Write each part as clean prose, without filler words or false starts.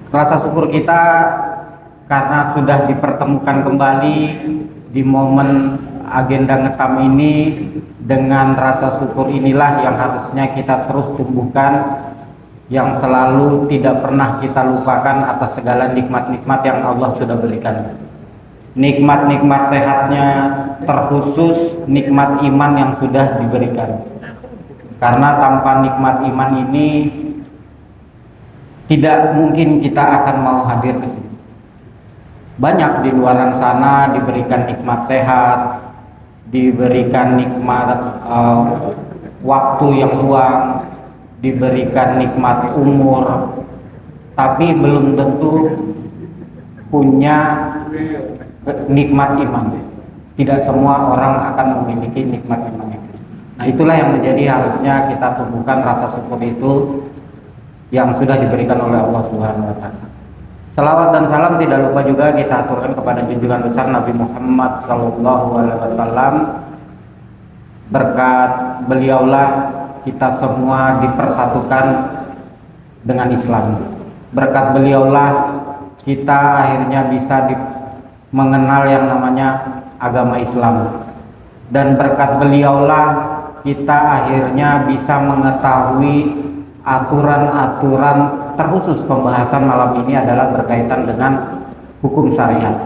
Rasa syukur kita karena sudah dipertemukan kembali di momen agenda ngetam ini. Dengan rasa syukur inilah yang harusnya kita terus tumbuhkan, yang selalu tidak pernah kita lupakan atas segala nikmat-nikmat yang Allah sudah berikan. Nikmat-nikmat sehatnya, terkhusus nikmat iman yang sudah diberikan. Karena tanpa nikmat iman ini tidak mungkin kita akan mau hadir ke sini. Banyak di luaran sana diberikan nikmat sehat, diberikan nikmat waktu yang luang, diberikan nikmat umur, tapi belum tentu punya nikmat iman. Tidak semua orang akan memiliki nikmat iman itu. Nah, itulah yang menjadi harusnya kita tumbuhkan rasa syukur itu yang sudah diberikan oleh Allah Subhanahu wa taala. Salawat dan salam tidak lupa juga kita aturkan kepada junjungan besar Nabi Muhammad SAW. Berkat beliaulah kita semua dipersatukan dengan Islam. Berkat beliaulah kita akhirnya bisa mengenal yang namanya agama Islam. Dan berkat beliaulah kita akhirnya bisa mengetahui aturan-aturan, terkhusus pembahasan malam ini adalah berkaitan dengan hukum syariat.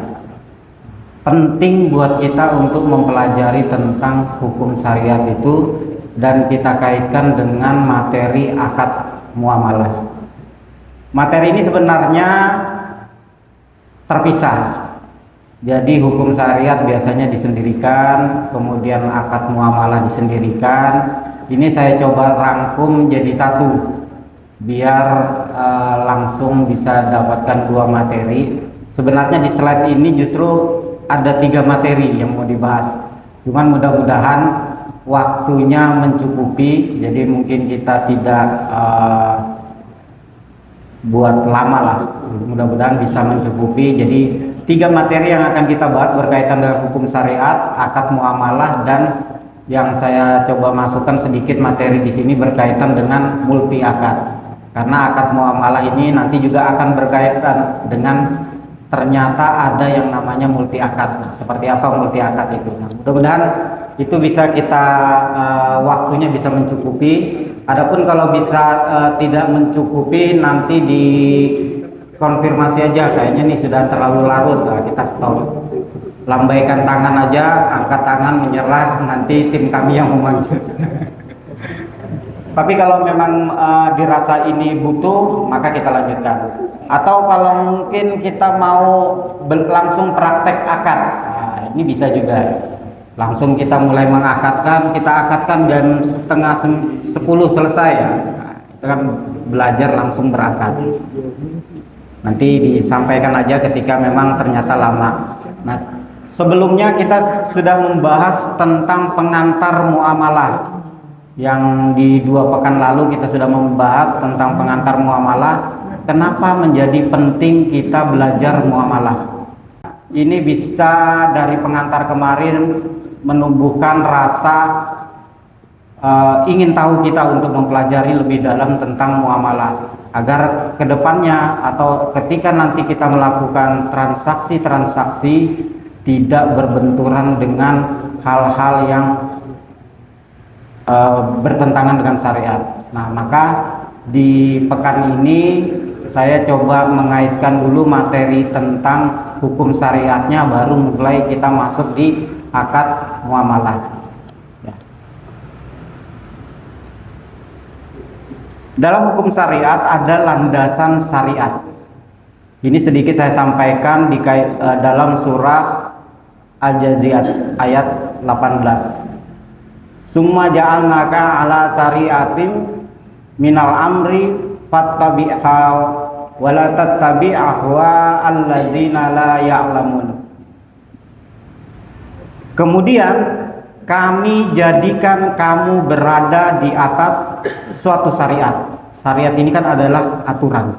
Penting buat kita untuk mempelajari tentang hukum syariat itu dan kita kaitkan dengan materi akad muamalah. Materi ini sebenarnya terpisah. Jadi hukum syariat biasanya disendirikan, kemudian akad muamalah disendirikan. Ini saya coba rangkum jadi satu biar langsung bisa dapatkan dua materi. Sebenarnya di slide ini justru ada 3 materi yang mau dibahas. Cuman mudah-mudahan waktunya mencukupi, jadi mungkin kita tidak buat lama lah. Mudah-mudahan bisa mencukupi. Jadi 3 materi yang akan kita bahas berkaitan dengan hukum syariat, akad muamalah, dan yang saya coba masukkan sedikit materi di sini berkaitan dengan multi akad. Karena akad muamalah ini nanti juga akan berkaitan dengan ternyata ada yang namanya multi akad. Nah, seperti apa multi akad itu? Nah, mudah-mudahan itu bisa kita waktunya bisa mencukupi. Adapun kalau bisa tidak mencukupi nanti di konfirmasi aja, kayaknya nih sudah terlalu larut. Nah, kita stop. Lambaikan tangan aja, angkat tangan menyerah, nanti tim kami yang memanggil. Tapi kalau memang dirasa ini butuh, maka kita lanjutkan. Atau kalau mungkin kita mau langsung praktek akad, nah, ini bisa juga. Langsung kita mulai mengakadkan, kita akadkan jam 9:30 selesai ya. Nah, itu kan belajar langsung berakad. Nanti disampaikan aja ketika memang ternyata lama. Nah, sebelumnya kita sudah membahas tentang pengantar muamalah. Yang di 2 pekan lalu kita sudah membahas tentang pengantar muamalah. Kenapa menjadi penting kita belajar muamalah? Ini bisa dari pengantar kemarin menumbuhkan rasa ingin tahu kita untuk mempelajari lebih dalam tentang muamalah, agar kedepannya atau ketika nanti kita melakukan transaksi-transaksi tidak berbenturan dengan hal-hal yang bertentangan dengan syariat. Nah, maka di pekan ini saya coba mengaitkan dulu materi tentang hukum syariatnya, baru mulai kita masuk di akad muamalah. Ya. Dalam hukum syariat ada landasan syariat. Ini sedikit saya sampaikan di dalam surah Al-Jaziyat ayat 18. Summa ja'alnaka ala syariatin minal amri fattabi'ha wa la tattabi' ahwa allazina la ya'lamun. Kemudian kami jadikan kamu berada di atas suatu syariat. Syariat ini kan adalah aturan.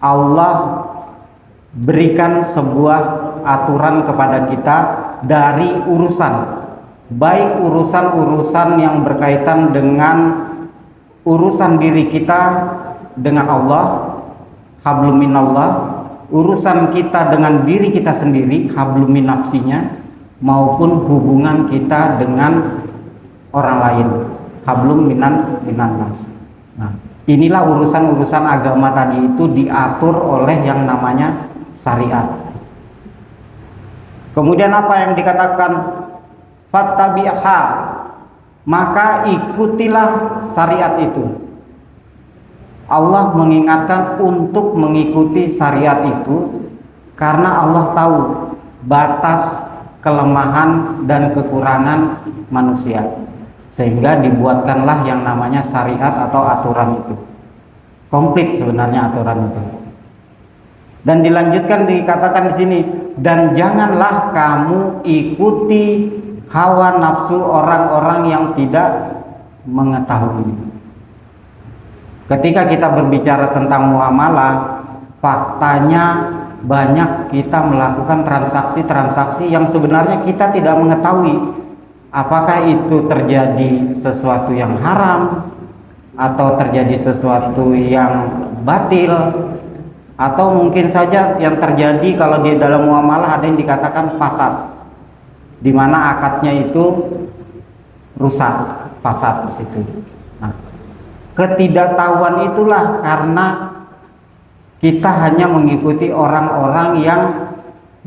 Allah berikan sebuah aturan kepada kita dari urusan, baik urusan-urusan yang berkaitan dengan urusan diri kita dengan Allah, hablum minallah, urusan kita dengan diri kita sendiri, hablum min nafsinya, maupun hubungan kita dengan orang lain, hablum minan nas. Nah, inilah urusan-urusan agama tadi itu diatur oleh yang namanya syariat. Kemudian apa yang dikatakan fattabi'ha, maka ikutilah syariat itu. Allah mengingatkan untuk mengikuti syariat itu karena Allah tahu batas kelemahan dan kekurangan manusia, sehingga dibuatkanlah yang namanya syariat atau aturan itu. Komplit sebenarnya aturan itu. Dan dilanjutkan dikatakan di sini, dan janganlah kamu ikuti hawa nafsu orang-orang yang tidak mengetahui. Ketika kita berbicara tentang muamalah, faktanya banyak kita melakukan transaksi-transaksi yang sebenarnya kita tidak mengetahui apakah itu terjadi sesuatu yang haram atau terjadi sesuatu yang batil, atau mungkin saja yang terjadi kalau di dalam muamalah ada yang dikatakan fasad, di mana akadnya itu rusak, fasad di situ. Nah, ketidaktahuan itulah karena kita hanya mengikuti orang-orang yang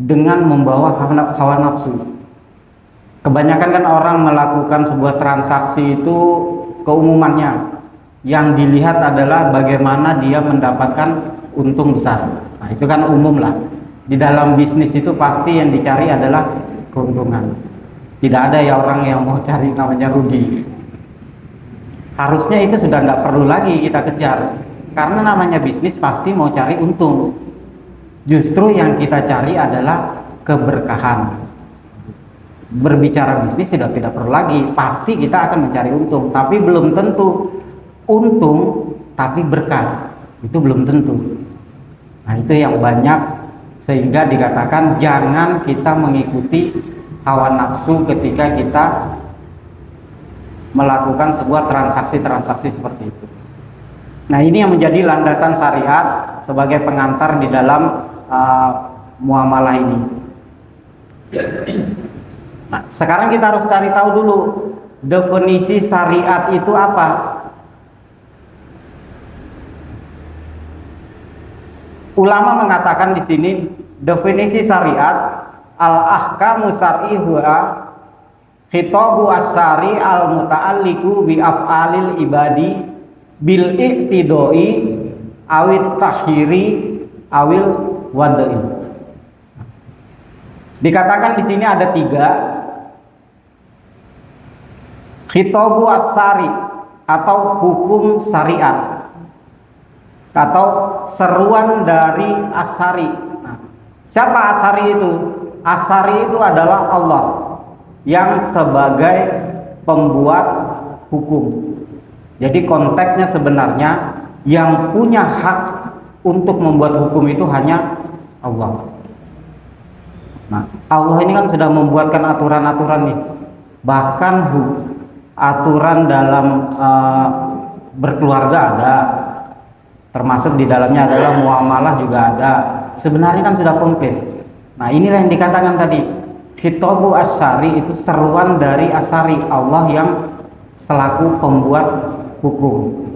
dengan membawa hawa nafsu. Kebanyakan kan orang melakukan sebuah transaksi itu keumumannya, yang dilihat adalah bagaimana dia mendapatkan untung besar. Nah, itu kan umum lah. Di dalam bisnis itu pasti yang dicari adalah keuntungan. Tidak ada ya orang yang mau cari namanya rugi. Harusnya itu sudah nggak perlu lagi kita kejar, karena namanya bisnis pasti mau cari untung. Justru yang kita cari adalah keberkahan. Berbicara bisnis sudah tidak perlu lagi, pasti kita akan mencari untung, tapi belum tentu untung tapi berkah, itu belum tentu. Nah, itu yang banyak, sehingga dikatakan jangan kita mengikuti hawa nafsu ketika kita melakukan sebuah transaksi-transaksi seperti itu. Nah, ini yang menjadi landasan syariat sebagai pengantar di dalam muamalah ini. Nah, sekarang kita harus cari tahu dulu definisi syariat itu apa. Ulama mengatakan di sini definisi syariat al-ahkamu syar'iha khitabu as-syari al-muta'alliqu bi af'alil ibadi bil iqtidoi awit tahiri awil wadai. Dikatakan di sini ada 3. Khitabu as-syari atau hukum syariat atau seruan dari as-syari. Nah, siapa as-syari itu? As-syari itu adalah Allah yang sebagai pembuat hukum. Jadi konteksnya sebenarnya yang punya hak untuk membuat hukum itu hanya Allah. Nah, Allah ini kan sudah membuatkan aturan-aturan nih. Bahkan aturan dalam berkeluarga ada, termasuk di dalamnya adalah muamalah juga ada. Sebenarnya kan sudah komplit. Nah, inilah yang dikatakan tadi, khitabu as-syari itu seruan dari as-syari, Allah yang selaku pembuat hukum.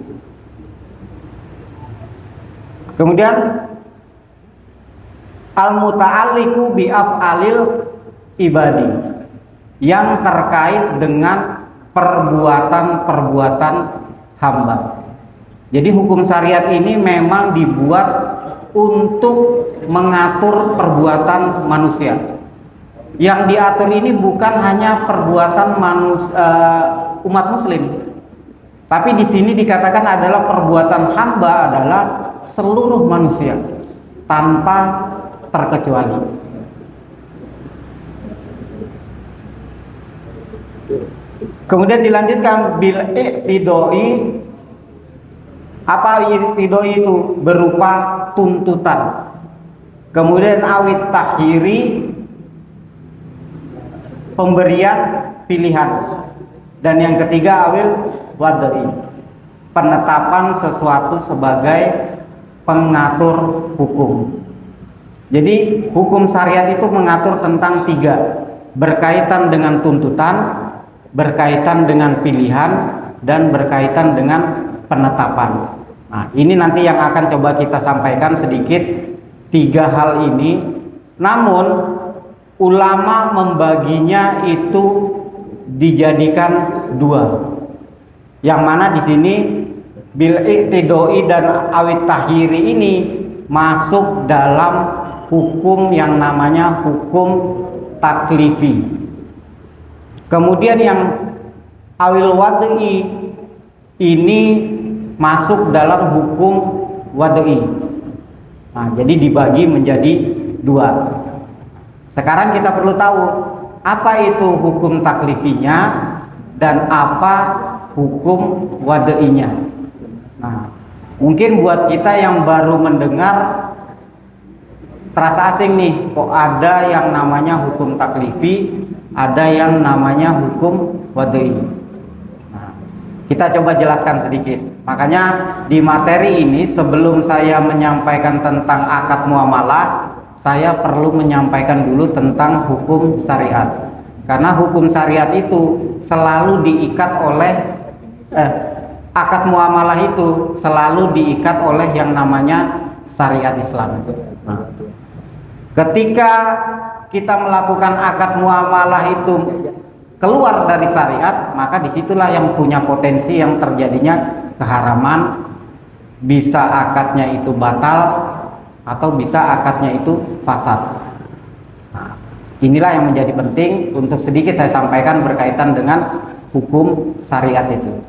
Kemudian al-muta'alliqu bi af'alil ibadi, yang terkait dengan perbuatan-perbuatan hamba. Jadi hukum syariat ini memang dibuat untuk mengatur perbuatan manusia. Yang diatur ini bukan hanya perbuatan umat muslim, tapi di sini dikatakan adalah perbuatan hamba adalah seluruh manusia tanpa terkecuali. Kemudian dilanjutkan bil iqtidoi. Apa iqtidoi itu? Berupa tuntutan. Kemudian awit takhiri, pemberian pilihan. Dan yang ketiga awil wadai, penetapan sesuatu sebagai pengatur hukum. Jadi hukum syariat itu mengatur tentang 3, berkaitan dengan tuntutan, berkaitan dengan pilihan, dan berkaitan dengan penetapan. Nah, ini nanti yang akan coba kita sampaikan sedikit 3 hal ini. Namun ulama membaginya itu dijadikan 2. Yang mana di sini bil iktidoi dan awit tahiri ini masuk dalam hukum yang namanya hukum taklifi. Kemudian yang awil wad'i ini masuk dalam hukum wad'i. Nah, jadi dibagi menjadi 2. Sekarang kita perlu tahu apa itu hukum taklifinya dan apa hukum wad'inya. Nah, mungkin buat kita yang baru mendengar terasa asing nih, kok ada yang namanya hukum taklifi, ada yang namanya hukum wad'i. Nah, kita coba jelaskan sedikit. Makanya di materi ini sebelum saya menyampaikan tentang akad muamalah, saya perlu menyampaikan dulu tentang hukum syariat. Karena hukum syariat itu selalu diikat oleh akad muamalah itu selalu diikat oleh yang namanya syariat Islam. Nah, ketika kita melakukan akad muamalah itu keluar dari syariat, maka disitulah yang punya potensi yang terjadinya keharaman, bisa akadnya itu batal atau bisa akadnya itu fasad. Nah, inilah yang menjadi penting untuk sedikit saya sampaikan berkaitan dengan hukum syariat itu.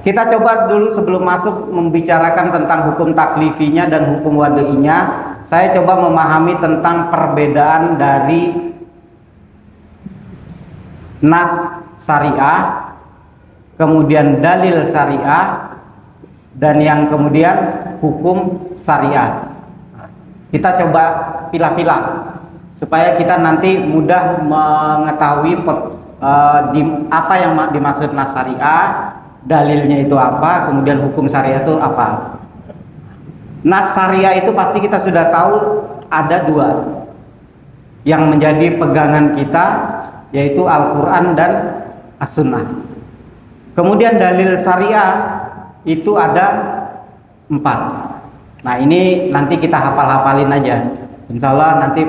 Kita coba dulu sebelum masuk membicarakan tentang hukum taklifinya dan hukum wad'inya, saya coba memahami tentang perbedaan dari nas syariah, kemudian dalil syariah, dan yang kemudian hukum syariah. Kita coba pilah-pilah supaya kita nanti mudah mengetahui apa yang dimaksud nas syariah, dalilnya itu apa, kemudian hukum syariah itu apa. Nas syariah itu pasti kita sudah tahu ada 2 yang menjadi pegangan kita, yaitu Al-Quran dan As-Sunnah. Kemudian dalil syariah itu ada 4. Nah, ini nanti kita hafal-hafalin aja. Insya Allah nanti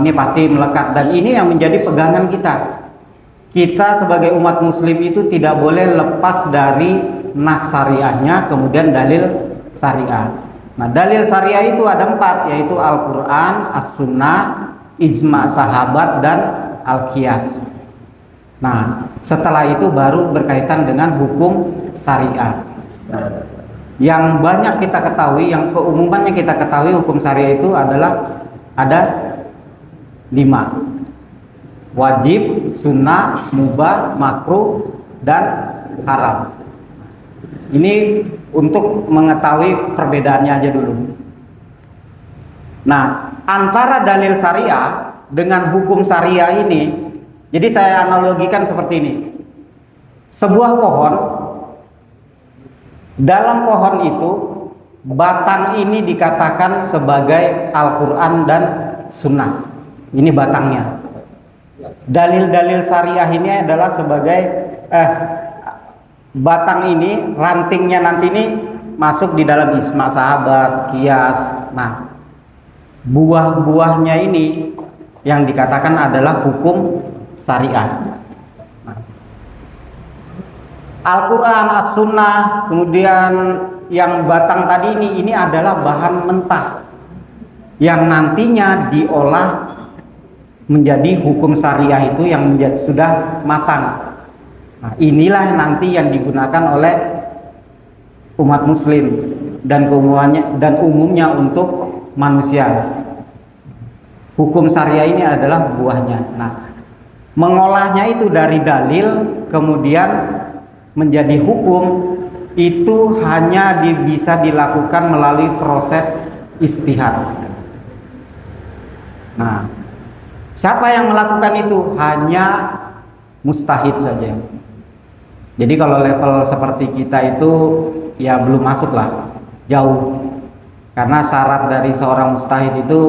ini pasti melekat, dan ini yang menjadi pegangan kita. Kita sebagai umat muslim itu tidak boleh lepas dari nas syariahnya, kemudian dalil syariah. Nah, dalil syariah itu ada 4, yaitu Al-Quran, As-Sunnah, ijma sahabat, dan Al-Qiyas. Nah, setelah itu baru berkaitan dengan hukum syariah. Nah, yang banyak kita ketahui, yang keumumannya kita ketahui hukum syariah itu adalah ada 5: wajib, sunnah, mubah, makruh, dan haram. Ini untuk mengetahui perbedaannya aja dulu. Nah, antara dalil syariah dengan hukum syariah ini, jadi saya analogikan seperti ini. Sebuah pohon, dalam pohon itu batang ini dikatakan sebagai Al-Quran dan Sunnah. Ini batangnya. Dalil-dalil syariah ini adalah sebagai batang ini, rantingnya nanti ini masuk di dalam ijma sahabat, qiyas. Nah, buah-buahnya ini yang dikatakan adalah hukum syariah. Nah, Al-Quran, As-Sunnah, kemudian yang batang tadi ini adalah bahan mentah yang nantinya diolah menjadi hukum syariah itu yang sudah matang. Nah, inilah nanti yang digunakan oleh umat muslim dan umumnya untuk manusia. Hukum syariah ini adalah buahnya. Nah, mengolahnya itu dari dalil kemudian menjadi hukum itu hanya bisa dilakukan melalui proses istihad. Nah, siapa yang melakukan itu? Hanya mustahid saja. Jadi kalau level seperti kita itu ya belum masuk lah. jauh. Karena syarat dari seorang mustahid itu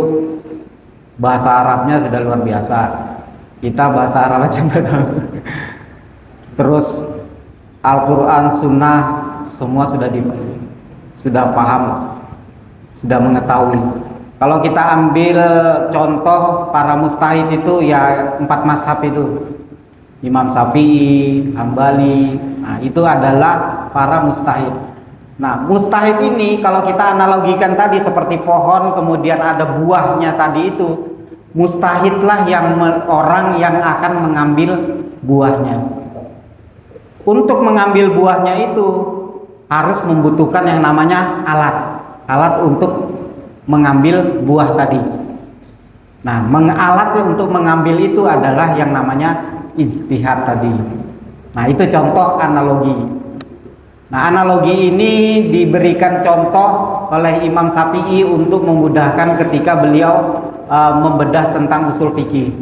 bahasa Arabnya sudah luar biasa. Kita bahasa Arab aja nggak tahu. Terus Al-Quran, Sunnah semua sudah paham, sudah mengetahui. Kalau kita ambil contoh para mustahid itu ya 4 mazhab itu, Imam Syafi'i, Hambali, nah itu adalah para mustahid. Nah mustahid ini kalau kita analogikan tadi seperti pohon kemudian ada buahnya tadi itu, mustahidlah orang yang akan mengambil buahnya. Untuk mengambil buahnya itu harus membutuhkan yang namanya alat untuk mengambil buah tadi. Nah, alat untuk mengambil itu adalah yang namanya ijtihad tadi. Nah, itu contoh analogi. Nah, analogi ini diberikan contoh oleh Imam Syafi'i untuk memudahkan ketika beliau membedah tentang usul fikih.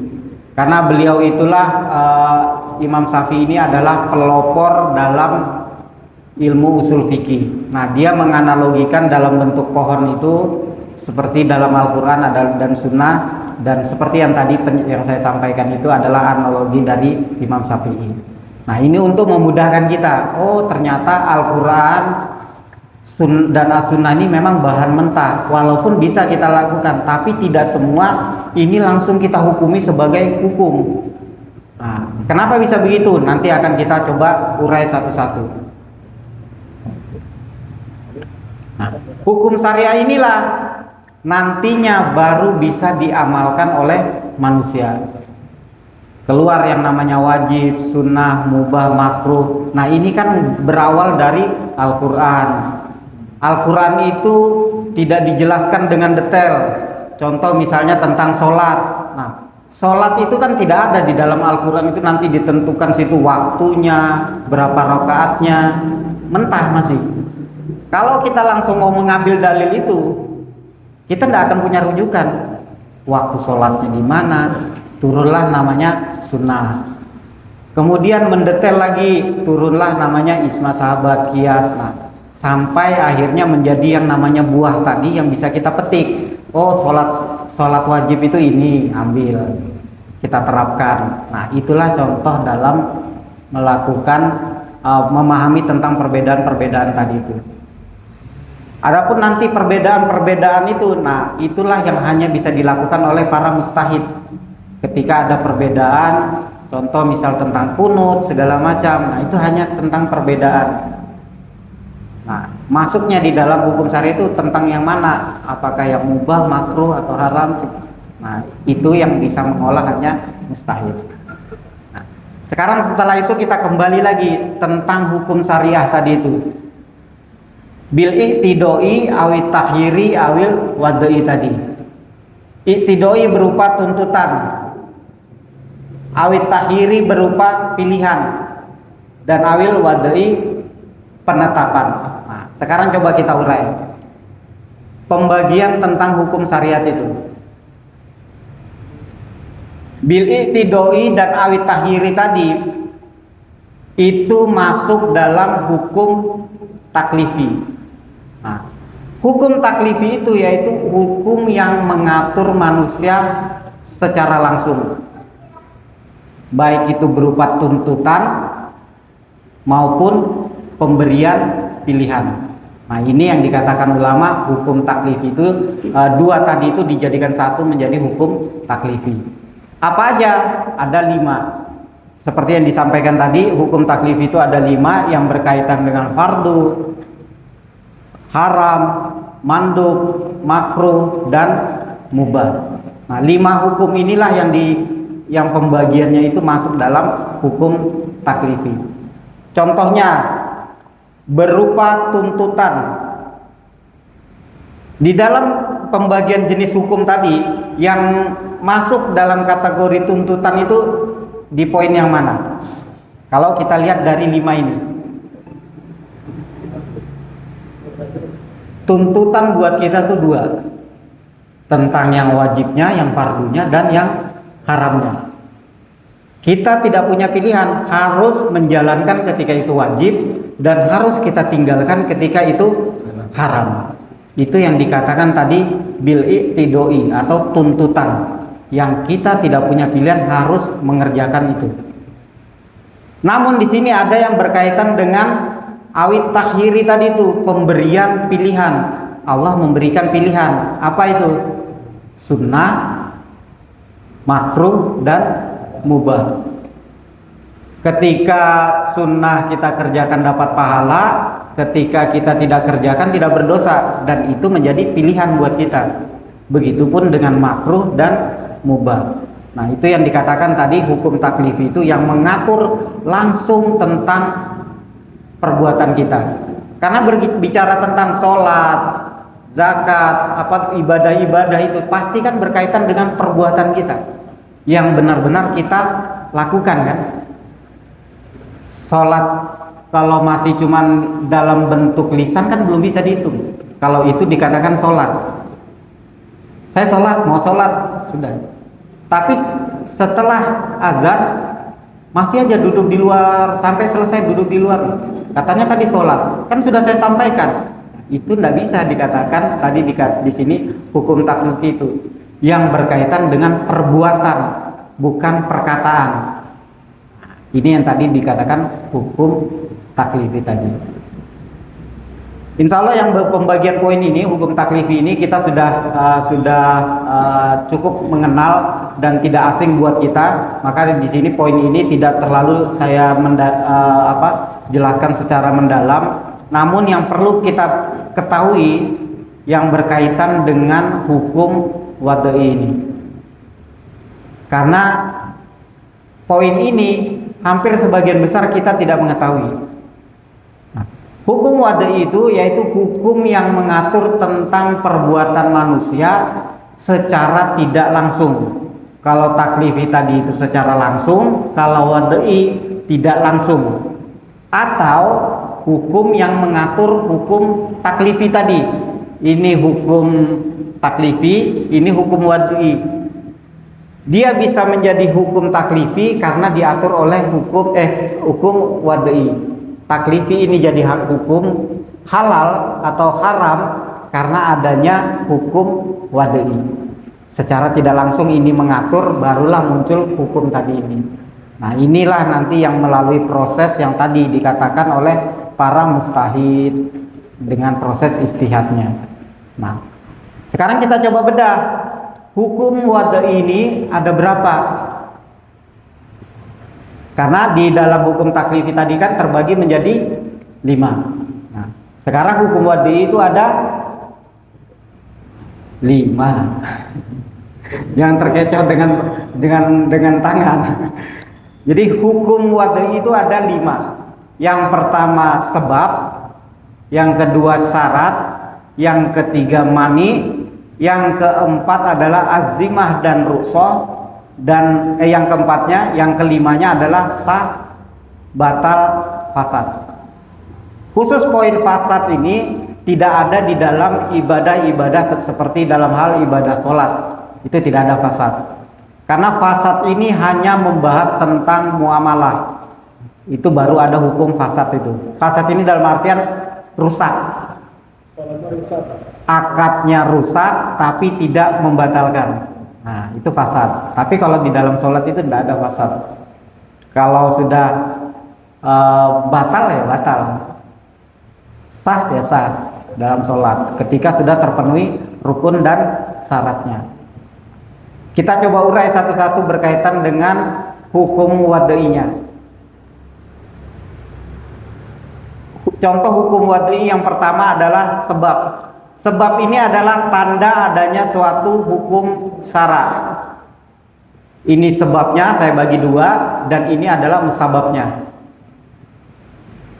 Karena beliau itulah Imam Syafi'i ini adalah pelopor dalam ilmu usul fikih. Nah, dia menganalogikan dalam bentuk pohon itu seperti dalam Al-Quran dan Sunnah, dan seperti yang tadi yang saya sampaikan itu adalah analogi dari Imam Syafi'i. Nah, ini untuk memudahkan kita. Oh, ternyata Al-Quran dan As-Sunnah ini memang bahan mentah, walaupun bisa kita lakukan, tapi tidak semua ini langsung kita hukumi sebagai hukum. Nah, kenapa bisa begitu? Nanti akan kita coba urai satu-satu. Nah, hukum syariah inilah nantinya baru bisa diamalkan oleh manusia. Keluar yang namanya wajib, sunnah, mubah, makruh. Nah, ini kan berawal dari Al-Quran. Al-Quran itu tidak dijelaskan dengan detail. Contoh misalnya tentang sholat. Nah, sholat itu kan tidak ada di dalam Al-Quran, itu nanti ditentukan situ waktunya, berapa rakaatnya, mentah masih. Kalau kita langsung mau mengambil dalil itu, kita tidak akan punya rujukan. Waktu sholatnya di mana? Turunlah namanya sunnah. Kemudian mendetail lagi, turunlah namanya ijma sahabat, qiyas. Nah, sampai akhirnya menjadi yang namanya buah tadi yang bisa kita petik. Oh, sholat wajib itu ini, ambil, kita terapkan. Nah, itulah contoh dalam melakukan memahami tentang perbedaan-perbedaan tadi itu. Adapun nanti perbedaan-perbedaan itu, nah itulah yang hanya bisa dilakukan oleh para mustahid. Ketika ada perbedaan, contoh misal tentang kunut segala macam, nah itu hanya tentang perbedaan. Nah, masuknya di dalam hukum syariah itu tentang yang mana? Apakah yang mubah, makruh atau haram? Nah, itu yang bisa mengolah hanya mustahid. Nah, sekarang setelah itu kita kembali lagi tentang hukum syariah tadi itu. Bil iktidoi awit takhiri awil wadai tadi. Iktidoi berupa tuntutan, awit takhiri berupa pilihan, dan awil wadai penetapan. Nah, sekarang coba kita urai pembagian tentang hukum syariat itu. Bil iktidoi dan awit takhiri tadi itu masuk dalam hukum taklifi. Nah, hukum taklifi itu yaitu hukum yang mengatur manusia secara langsung, baik itu berupa tuntutan maupun pemberian pilihan. Nah, ini yang dikatakan ulama hukum taklifi itu, dua tadi itu dijadikan satu menjadi hukum taklifi. Apa aja? Ada 5. Seperti yang disampaikan tadi, hukum taklifi itu ada 5 yang berkaitan dengan fardu, haram, mandub, makruh, dan mubah. Nah, 5 hukum inilah yang pembagiannya itu masuk dalam hukum taklifi. Contohnya berupa tuntutan. Di dalam pembagian jenis hukum tadi yang masuk dalam kategori tuntutan itu di poin yang mana? Kalau kita lihat dari 5 ini, tuntutan buat kita tuh 2, tentang yang wajibnya, yang fardunya, dan yang haramnya. Kita tidak punya pilihan, harus menjalankan ketika itu wajib dan harus kita tinggalkan ketika itu haram. Itu yang dikatakan tadi bil iktidoi atau tuntutan, yang kita tidak punya pilihan harus mengerjakan itu. Namun di sini ada yang berkaitan dengan awit takhiri tadi itu, pemberian pilihan. Allah memberikan pilihan. Apa itu? Sunnah, makruh, dan mubah. Ketika sunnah kita kerjakan dapat pahala, ketika kita tidak kerjakan tidak berdosa, dan itu menjadi pilihan buat kita. Begitupun dengan makruh dan mubah. Nah, itu yang dikatakan tadi hukum taklifi itu yang mengatur langsung tentang perbuatan kita. Karena berbicara tentang sholat, zakat, apa ibadah-ibadah itu pasti kan berkaitan dengan perbuatan kita yang benar-benar kita lakukan kan. Sholat kalau masih cuman dalam bentuk lisan kan belum bisa dihitung. Kalau itu dikatakan sholat. Saya sholat, mau sholat, sudah. Tapi setelah azan masih aja duduk di luar, sampai selesai duduk di luar. Katanya tadi sholat, kan sudah saya sampaikan. Itu tidak bisa dikatakan tadi di sini hukum taklifi itu yang berkaitan dengan perbuatan, bukan perkataan. Ini yang tadi dikatakan hukum taklifi tadi. Insya Allah yang pembagian poin ini, hukum taklifi ini kita sudah cukup mengenal dan tidak asing buat kita. Maka di sini poin ini tidak terlalu saya jelaskan secara mendalam. Namun yang perlu kita ketahui yang berkaitan dengan hukum wad'i ini. Karena poin ini hampir sebagian besar kita tidak mengetahui. Hukum wad'i itu yaitu hukum yang mengatur tentang perbuatan manusia secara tidak langsung. Kalau taklifi tadi itu secara langsung, kalau wad'i tidak langsung. Atau hukum yang mengatur hukum taklifi tadi. Ini hukum taklifi, ini hukum wad'i. Dia bisa menjadi hukum taklifi karena diatur oleh hukum wad'i. Taklifi ini jadi hak hukum halal atau haram karena adanya hukum wad'i. Secara tidak langsung ini mengatur, barulah muncul hukum tadi ini. Nah, inilah nanti yang melalui proses yang tadi dikatakan oleh para mustahid dengan proses istihadnya. Nah, sekarang kita coba bedah. Hukum wad'i ini ada berapa? Karena di dalam hukum taklifi tadi kan terbagi menjadi 5. Nah, sekarang hukum wad'i itu ada 5. Yang terkecoh dengan tangan. Jadi hukum wad'i itu ada 5. Yang pertama sebab, yang kedua syarat, yang ketiga mani, yang keempat adalah azimah dan rukhsah. Dan yang keempatnya, yang kelimanya adalah sah, batal, fasad. Khusus poin fasad ini tidak ada di dalam ibadah-ibadah seperti dalam hal ibadah sholat. Itu tidak ada fasad. Karena fasad ini hanya membahas tentang muamalah. Itu baru ada hukum fasad itu. Fasad ini dalam artian rusak. Akadnya rusak tapi tidak membatalkan. Nah, itu fasad. Tapi kalau di dalam sholat itu tidak ada fasad. Kalau sudah batal ya batal, sah ya sah dalam sholat. Ketika sudah terpenuhi rukun dan syaratnya. Kita coba urai satu-satu berkaitan dengan hukum wad'inya. Contoh hukum wad'i yang pertama adalah sebab. Sebab ini adalah tanda adanya suatu hukum syara. Ini sebabnya saya bagi 2 dan ini adalah musababnya.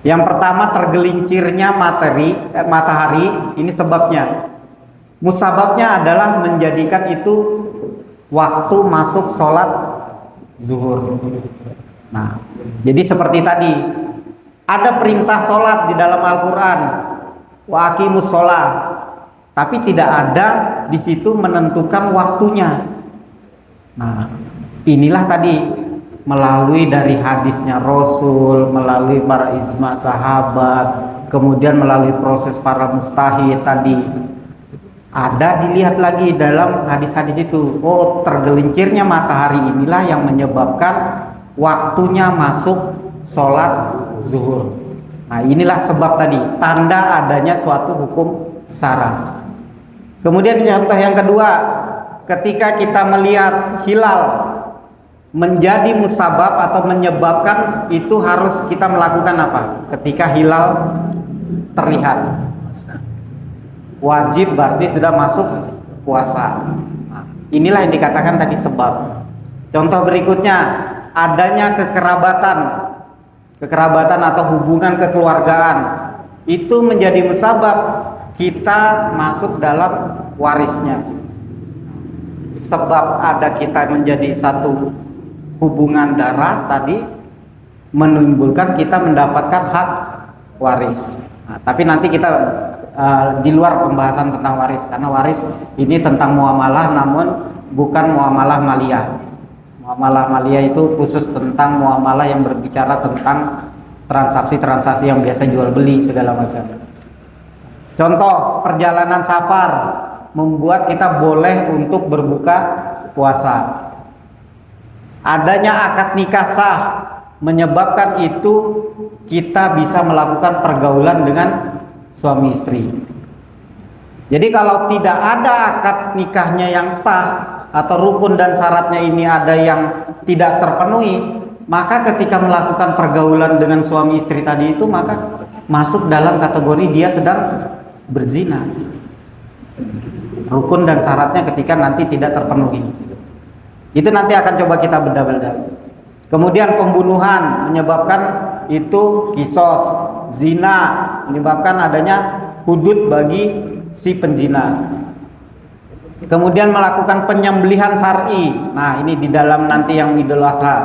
Yang pertama tergelincirnya matahari, ini sebabnya. Musababnya adalah menjadikan itu waktu masuk sholat zuhur. Nah, jadi seperti tadi ada perintah sholat di dalam Al-Quran, wa aqimus sholat. Tapi tidak ada di situ menentukan waktunya. Nah, inilah tadi melalui dari hadisnya Rasul, melalui para ijma sahabat, kemudian melalui proses para mustahid tadi, ada dilihat lagi dalam hadis-hadis itu, oh tergelincirnya matahari inilah yang menyebabkan waktunya masuk sholat zuhur. Nah inilah sebab tadi, tanda adanya suatu hukum syarat. Kemudian contoh yang kedua, ketika kita melihat hilal menjadi musabab atau menyebabkan, itu harus kita melakukan apa? Ketika hilal terlihat, wajib berarti sudah masuk puasa. Nah, inilah yang dikatakan tadi sebab. Contoh berikutnya, adanya kekerabatan atau hubungan kekeluargaan, itu menjadi musabab kita masuk dalam warisnya. Sebab ada kita menjadi satu hubungan darah tadi menimbulkan kita mendapatkan hak waris. Nah, tapi nanti kita di luar pembahasan tentang waris, karena waris ini tentang muamalah namun bukan muamalah maliyah. Muamalah maliyah itu khusus tentang muamalah yang berbicara tentang transaksi-transaksi yang biasa jual beli segala macam. Contoh, perjalanan safar membuat kita boleh untuk berbuka puasa. Adanya akad nikah sah menyebabkan itu kita bisa melakukan pergaulan dengan suami istri. Jadi kalau tidak ada akad nikahnya yang sah atau rukun dan syaratnya ini ada yang tidak terpenuhi, maka ketika melakukan pergaulan dengan suami istri tadi itu maka masuk dalam kategori dia sedang berzina. Rukun dan syaratnya ketika nanti tidak terpenuhi, itu nanti akan coba kita bedah-bedah. Kemudian pembunuhan menyebabkan itu kisos, zina menyebabkan adanya hudud bagi si penzina. Kemudian melakukan penyembelihan syar'i. Nah, ini di dalam nanti yang Idul Adha.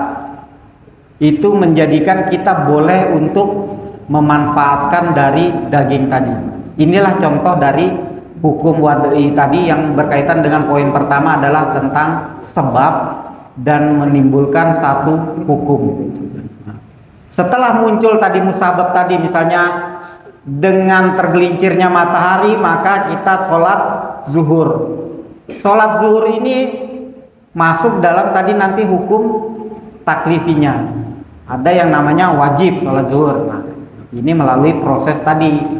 Itu menjadikan kita boleh untuk memanfaatkan dari daging tadi. Inilah contoh dari hukum wad'i tadi yang berkaitan dengan poin pertama adalah tentang sebab dan menimbulkan satu hukum. Setelah muncul tadi musabab tadi, misalnya dengan tergelincirnya matahari maka kita sholat zuhur. Sholat zuhur ini masuk dalam tadi nanti hukum taklifinya. Ada yang namanya wajib sholat zuhur. Nah, ini melalui proses tadi.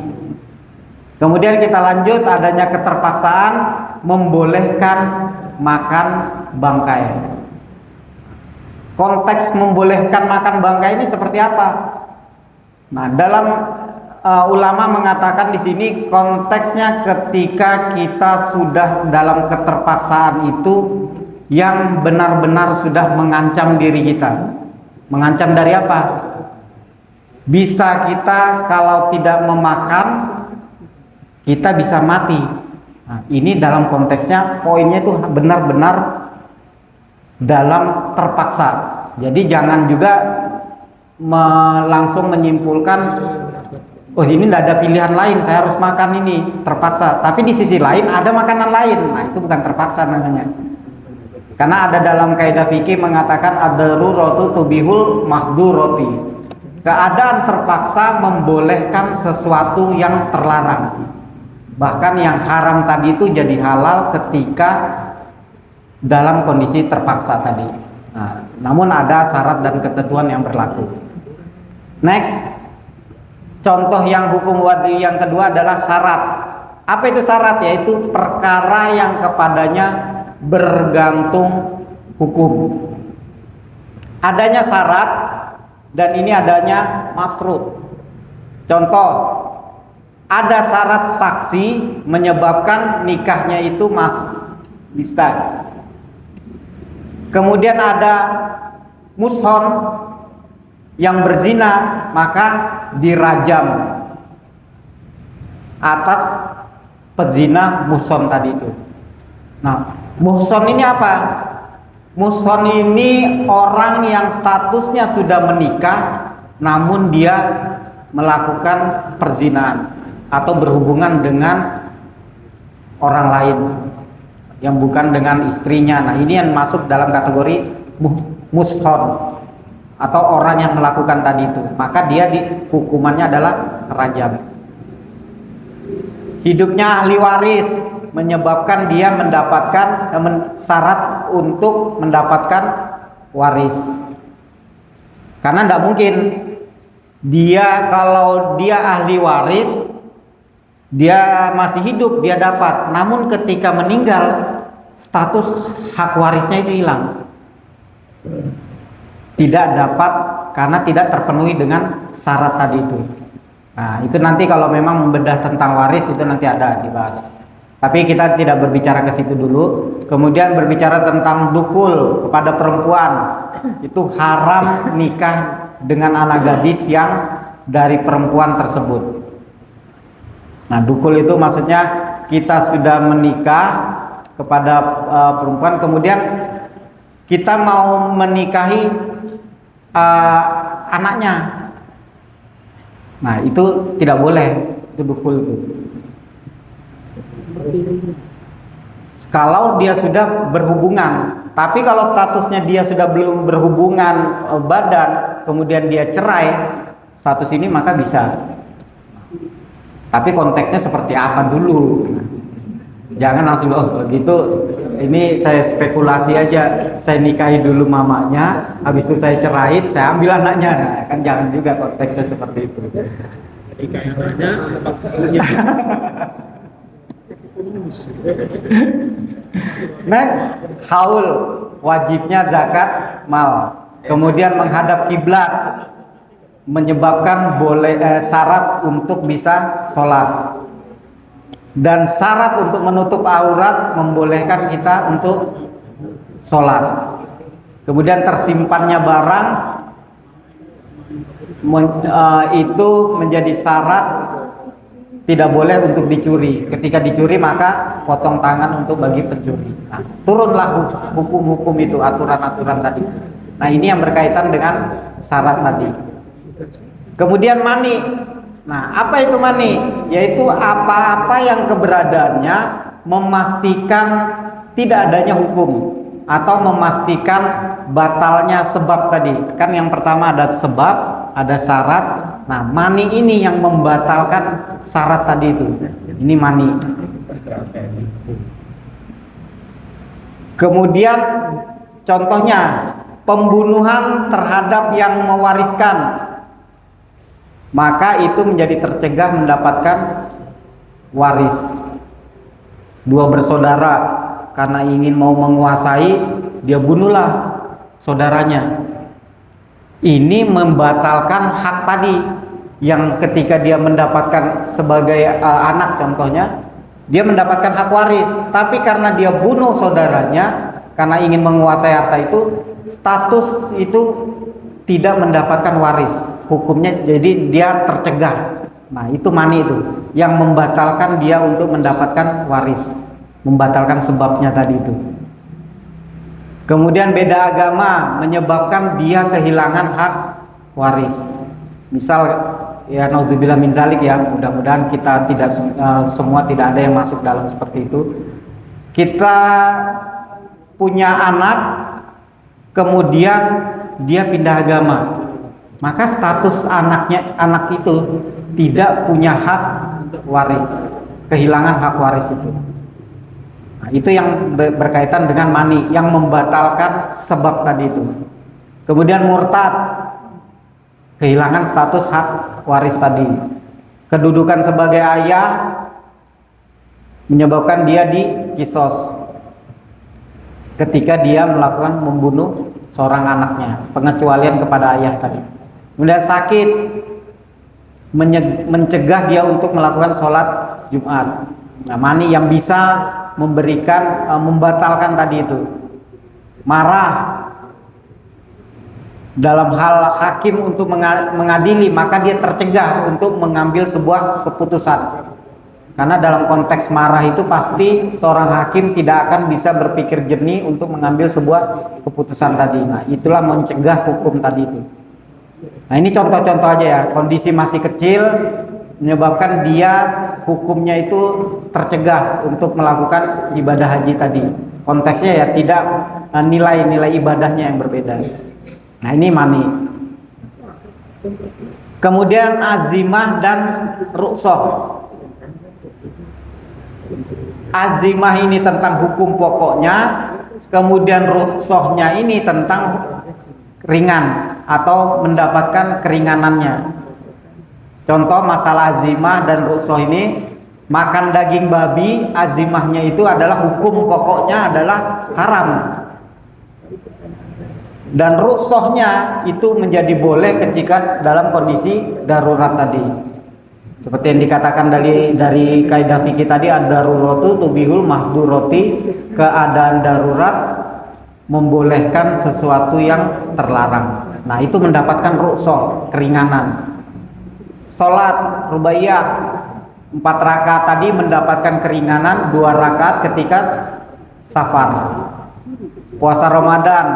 Kemudian kita lanjut, adanya keterpaksaan membolehkan makan bangkai. Konteks membolehkan makan bangkai ini seperti apa? Nah, dalam ulama mengatakan di sini konteksnya ketika kita sudah dalam keterpaksaan itu yang benar-benar sudah mengancam diri kita. Mengancam dari apa? Bisa kita kalau tidak memakan kita bisa mati. Nah, ini dalam konteksnya poinnya itu benar-benar dalam terpaksa. Jadi jangan juga langsung menyimpulkan, oh ini tidak ada pilihan lain, saya harus makan ini, terpaksa. Tapi di sisi lain ada makanan lain. Nah, itu bukan terpaksa namanya. Karena ada dalam kaidah fikih mengatakan ad-daruratu tubihul mahdurati. Keadaan terpaksa membolehkan sesuatu yang terlarang. Bahkan yang haram tadi itu jadi halal ketika dalam kondisi terpaksa tadi. Nah, namun ada syarat dan ketentuan yang berlaku. Next, contoh yang hukum wad'i yang kedua adalah syarat. Apa itu syarat? Yaitu perkara yang kepadanya bergantung hukum. Adanya syarat dan ini adanya masrut. Contoh, ada syarat saksi menyebabkan nikahnya itu bisa. Kemudian ada mushon yang berzina maka dirajam atas pezina mushon tadi itu. Nah, muhson ini apa? Muhson ini orang yang statusnya sudah menikah namun dia melakukan perzinahan atau berhubungan dengan orang lain yang bukan dengan istrinya. Nah, ini yang masuk dalam kategori mushon atau orang yang melakukan tadi itu. Maka dia hukumannya adalah rajam. hidupnya ahli waris menyebabkan dia mendapatkan syarat untuk mendapatkan waris. Karena tidak mungkin dia, kalau dia ahli waris, dia masih hidup, dia dapat. Namun ketika meninggal, status hak warisnya itu hilang. Tidak dapat karena tidak terpenuhi dengan syarat tadi itu. Nah, itu nanti kalau memang membedah tentang waris itu nanti ada dibahas. Tapi kita tidak berbicara ke situ dulu. Kemudian berbicara tentang dukul kepada perempuan. Itu haram nikah dengan anak gadis yang dari perempuan tersebut. Nah, dukul itu maksudnya kita sudah menikah kepada perempuan, kemudian kita mau menikahi anaknya. Nah, itu tidak boleh, itu dukul itu. Kalau dia sudah berhubungan, tapi kalau statusnya dia sudah belum berhubungan badan, kemudian dia cerai, status ini maka bisa. Tapi konteksnya seperti apa dulu? Jangan langsung begitu. Ini saya spekulasi aja. Saya nikahi dulu mamanya, habis itu saya ceraiin, saya ambil anaknya. Nah, kan jangan juga konteksnya seperti itu. Nikahi anaknya, Next, haul, wajibnya zakat mal. Kemudian menghadap kiblat menyebabkan syarat untuk bisa sholat. Dan syarat untuk menutup aurat membolehkan kita untuk sholat. Kemudian tersimpannya barang itu menjadi syarat, tidak boleh untuk dicuri. Ketika dicuri maka potong tangan untuk bagi pencuri. Nah, turunlah hukum-hukum itu, aturan-aturan tadi. Nah, ini yang berkaitan dengan syarat tadi. Kemudian mani. Nah, apa itu mani? Yaitu apa-apa yang keberadaannya memastikan tidak adanya hukum atau memastikan batalnya sebab tadi. Kan yang pertama ada sebab, ada syarat. Nah, mani ini yang membatalkan syarat tadi itu. Ini mani. Kemudian contohnya pembunuhan terhadap yang mewariskan, maka itu menjadi tercegah mendapatkan waris. Dua bersaudara karena ingin mau menguasai, dia bunuhlah saudaranya. Ini membatalkan hak tadi yang ketika dia mendapatkan sebagai anak contohnya, dia mendapatkan hak waris. Tapi karena dia bunuh saudaranya karena ingin menguasai harta itu, status itu tidak mendapatkan waris. Hukumnya jadi dia tercegah. Nah, itu mani itu yang membatalkan dia untuk mendapatkan waris, membatalkan sebabnya tadi itu. Kemudian beda agama menyebabkan dia kehilangan hak waris. Misal ya nauzubillah min zalik ya, mudah-mudahan kita tidak semua tidak ada yang masuk dalam seperti itu. Kita punya anak, kemudian dia pindah agama, maka status anak itu tidak punya hak waris, kehilangan hak waris itu. Nah, itu yang berkaitan dengan mani yang membatalkan sebab tadi itu. Kemudian murtad, kehilangan status hak waris tadi. Kedudukan sebagai ayah menyebabkan dia dikisos ketika dia melakukan membunuh seorang anaknya, pengecualian kepada ayah tadi. Kemudian sakit, mencegah dia untuk melakukan sholat Jumat. Nah, mani yang bisa memberikan membatalkan tadi itu. Marah dalam hal hakim untuk mengadili, maka dia tercegah untuk mengambil sebuah keputusan. Karena dalam konteks marah itu pasti seorang hakim tidak akan bisa berpikir jernih untuk mengambil sebuah keputusan tadi. Nah, itulah mencegah hukum tadi itu. Nah, ini contoh-contoh aja ya. Kondisi masih kecil menyebabkan dia hukumnya itu tercegah untuk melakukan ibadah haji tadi. Konteksnya ya tidak nilai-nilai ibadahnya yang berbeda. Nah, ini mani. Kemudian azimah dan rukshoh. azimah ini tentang hukum pokoknya, kemudian rukhsahnya ini tentang ringan atau mendapatkan keringanannya. Contoh masalah azimah dan rukhsah ini, makan daging babi, azimahnya itu adalah hukum pokoknya adalah haram. Dan rukhsahnya itu menjadi boleh ketika dalam kondisi darurat tadi. Seperti yang dikatakan dari kaidah fikih tadi, ad-daruratu tubihul mahdurati, keadaan darurat membolehkan sesuatu yang terlarang. Nah, itu mendapatkan rukhsah, keringanan. Salat rubaiyah 4 rakaat tadi mendapatkan keringanan, 2 rakaat ketika safar. Puasa Ramadan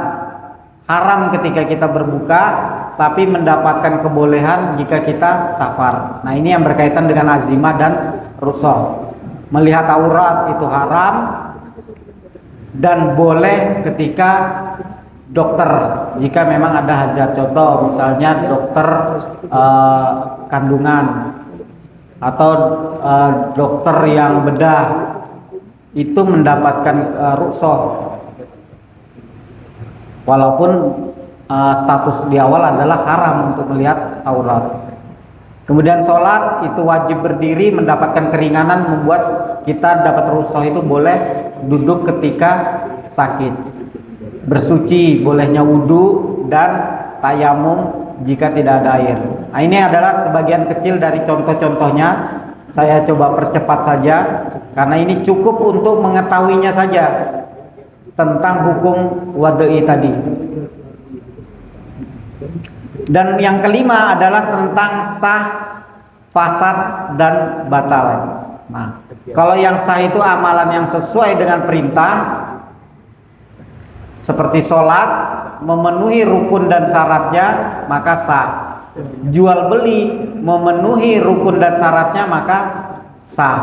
haram ketika kita berbuka, tapi mendapatkan kebolehan jika kita safar. Nah, ini yang berkaitan dengan azimah dan rukhsah. Melihat aurat itu haram dan boleh ketika dokter, jika memang ada hajat. Contoh misalnya dokter kandungan atau dokter yang bedah, itu mendapatkan rukhsah. Walaupun status di awal adalah haram untuk melihat aurat. Kemudian sholat itu wajib berdiri, mendapatkan keringanan, membuat kita dapat rukhsah itu boleh duduk ketika sakit. Bersuci, bolehnya wudhu dan tayamum jika tidak ada air. Nah, ini adalah sebagian kecil dari contoh-contohnya. Saya coba percepat saja karena ini cukup untuk mengetahuinya saja tentang hukum wad'i tadi. Dan yang kelima adalah tentang sah, fasad, dan batal. Nah, kalau yang sah itu amalan yang sesuai dengan perintah, seperti sholat, memenuhi rukun dan syaratnya, maka sah. Jual beli memenuhi rukun dan syaratnya, maka sah.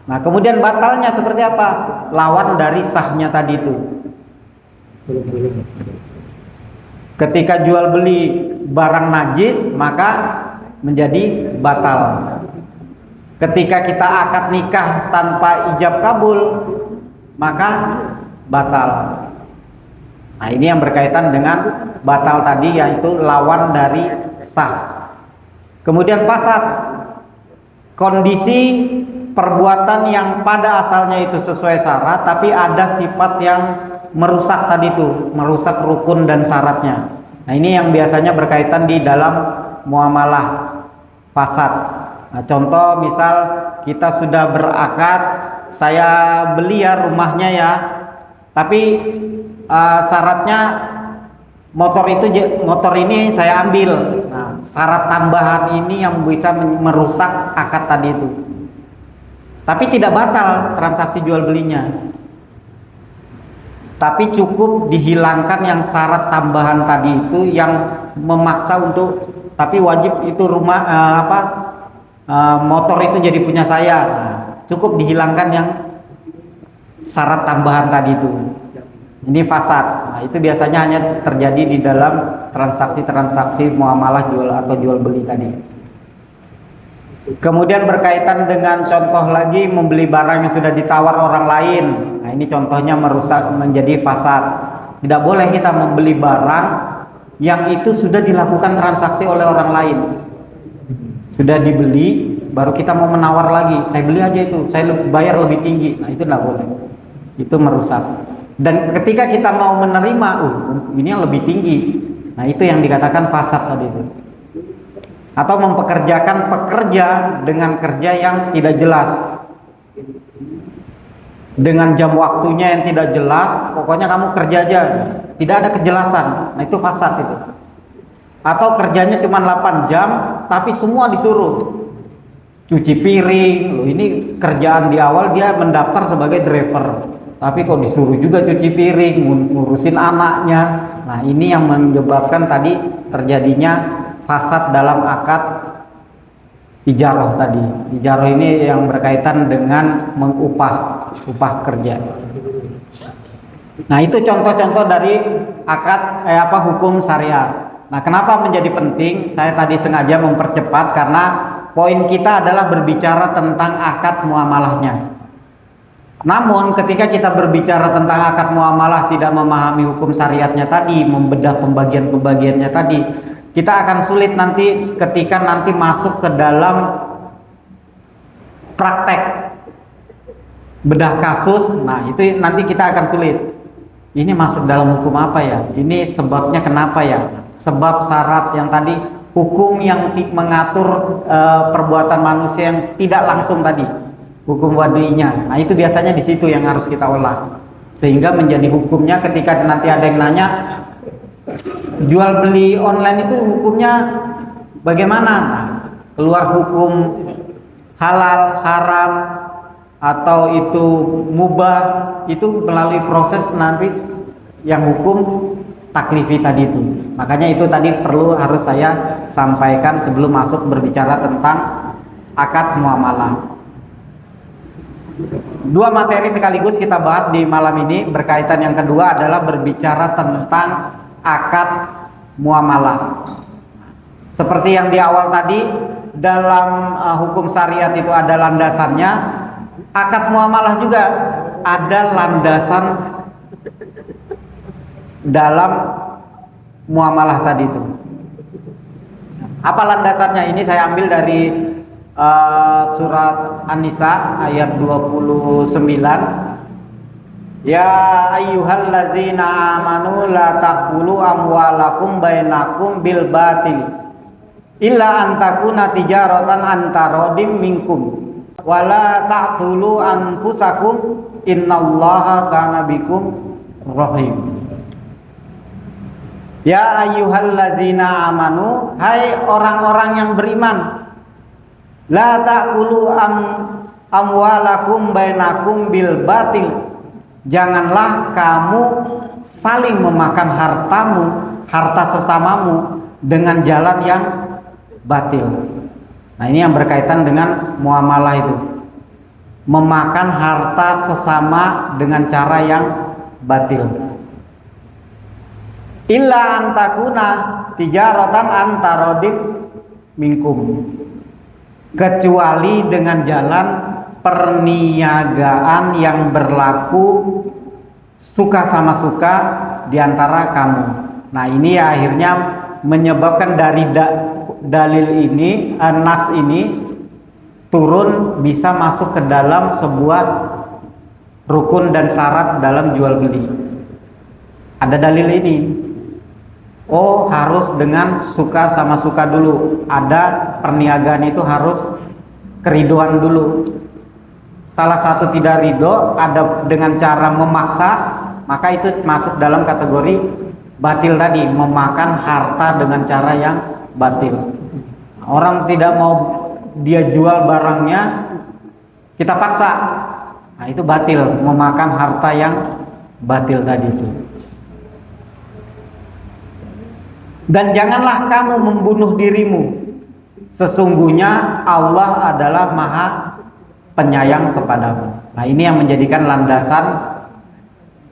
Nah, kemudian batalnya seperti apa? Lawan dari sahnya tadi itu. Ketika jual beli barang najis, maka menjadi batal. Ketika kita akad nikah tanpa ijab kabul, maka batal. Nah, ini yang berkaitan dengan batal tadi, yaitu lawan dari sah. Kemudian fasad, kondisi perbuatan yang pada asalnya itu sesuai syarat, tapi ada sifat yang merusak tadi itu, merusak rukun dan syaratnya. Nah, ini yang biasanya berkaitan di dalam muamalah fasad. Nah, contoh misal kita sudah berakad, saya beli ya rumahnya ya, tapi syaratnya motor ini saya ambil. Nah, syarat tambahan ini yang bisa merusak akad tadi itu. Tapi tidak batal transaksi jual belinya. Tapi cukup dihilangkan yang syarat tambahan tadi itu yang memaksa untuk, tapi wajib itu rumah motor itu jadi punya saya. Nah, cukup dihilangkan yang syarat tambahan tadi itu. Ini fasad. Nah, itu biasanya hanya terjadi di dalam transaksi-transaksi muamalah jual beli tadi. Kemudian berkaitan dengan contoh lagi, membeli barang yang sudah ditawar orang lain. Nah, ini contohnya merusak, menjadi fasad. Tidak boleh kita membeli barang yang itu sudah dilakukan transaksi oleh orang lain. Sudah dibeli, baru kita mau menawar lagi. Saya beli aja itu, saya bayar lebih tinggi. Nah, itu tidak boleh. Itu merusak. Dan ketika kita mau menerima, ini yang lebih tinggi. Nah, itu yang dikatakan fasad tadi itu. Atau mempekerjakan pekerja dengan kerja yang tidak jelas, dengan jam waktunya yang tidak jelas, pokoknya kamu kerja aja, tidak ada kejelasan. Nah, itu fasad itu. Atau kerjanya cuma 8 jam tapi semua disuruh cuci piring. Loh, ini kerjaan di awal dia mendaftar sebagai driver, tapi kok disuruh juga cuci piring, ngurusin anaknya. Nah, ini yang menyebabkan tadi terjadinya fasad dalam akad ijarah tadi. Ijarah ini yang berkaitan dengan upah kerja. Nah, itu contoh-contoh dari akad hukum syariat. Nah, kenapa menjadi penting? Saya tadi sengaja mempercepat karena poin kita adalah berbicara tentang akad muamalahnya. Namun ketika kita berbicara tentang akad muamalah tidak memahami hukum syariatnya tadi, membedah pembagian-pembagiannya tadi, kita akan sulit nanti ketika nanti masuk ke dalam praktek bedah kasus. Nah itu nanti kita akan sulit. Ini masuk dalam hukum apa ya? Ini sebabnya kenapa ya? Sebab syarat yang tadi, hukum yang mengatur perbuatan manusia yang tidak langsung tadi, hukum wadinya. Nah itu biasanya di situ yang harus kita olah, sehingga menjadi hukumnya ketika nanti ada yang nanya jual beli online itu hukumnya bagaimana. Nah, keluar hukum halal, haram, atau itu mubah, itu melalui proses nanti yang hukum taklifi tadi itu. Makanya itu tadi perlu harus saya sampaikan sebelum masuk berbicara tentang akad muamalah. Dua materi sekaligus kita bahas di malam ini. Berkaitan yang kedua adalah berbicara tentang akad muamalah. Seperti yang di awal tadi, dalam hukum syariat itu ada landasannya. Akad muamalah juga ada landasan dalam muamalah tadi itu. Apa landasannya? Ini saya ambil dari surat An-Nisa ayat 29. Ya ayyuhallazina amanu la taqulu amwalakum bainakum bil batil illa an takuna tijaratan antarodim minkum wala ta'tulu anfusakum innallaha kana bikum rahim. Ya ayyuhallazina amanu, hai orang-orang yang beriman, la ta'kulu amwalakum bainakum bil batil, janganlah kamu saling memakan hartamu, harta sesamamu dengan jalan yang batil. Nah ini yang berkaitan dengan muamalah itu, memakan harta sesama dengan cara yang batil. Illa antakuna tijaratan antarodim minkum, kecuali dengan jalan perniagaan yang berlaku suka sama suka di antara kamu. Nah ini ya akhirnya menyebabkan dari dalil ini, nas ini turun bisa masuk ke dalam sebuah rukun dan syarat dalam jual beli. Ada dalil ini. Oh harus dengan suka sama suka dulu. Ada perniagaan itu harus keriduan dulu. Salah satu tidak ridho, ada dengan cara memaksa, maka itu masuk dalam kategori batil tadi, memakan harta dengan cara yang batil. Orang tidak mau dia jual barangnya, kita paksa. Nah itu batil, memakan harta yang batil tadi itu. Dan janganlah kamu membunuh dirimu, sesungguhnya Allah adalah Maha Penyayang kepadamu. Nah ini yang menjadikan landasan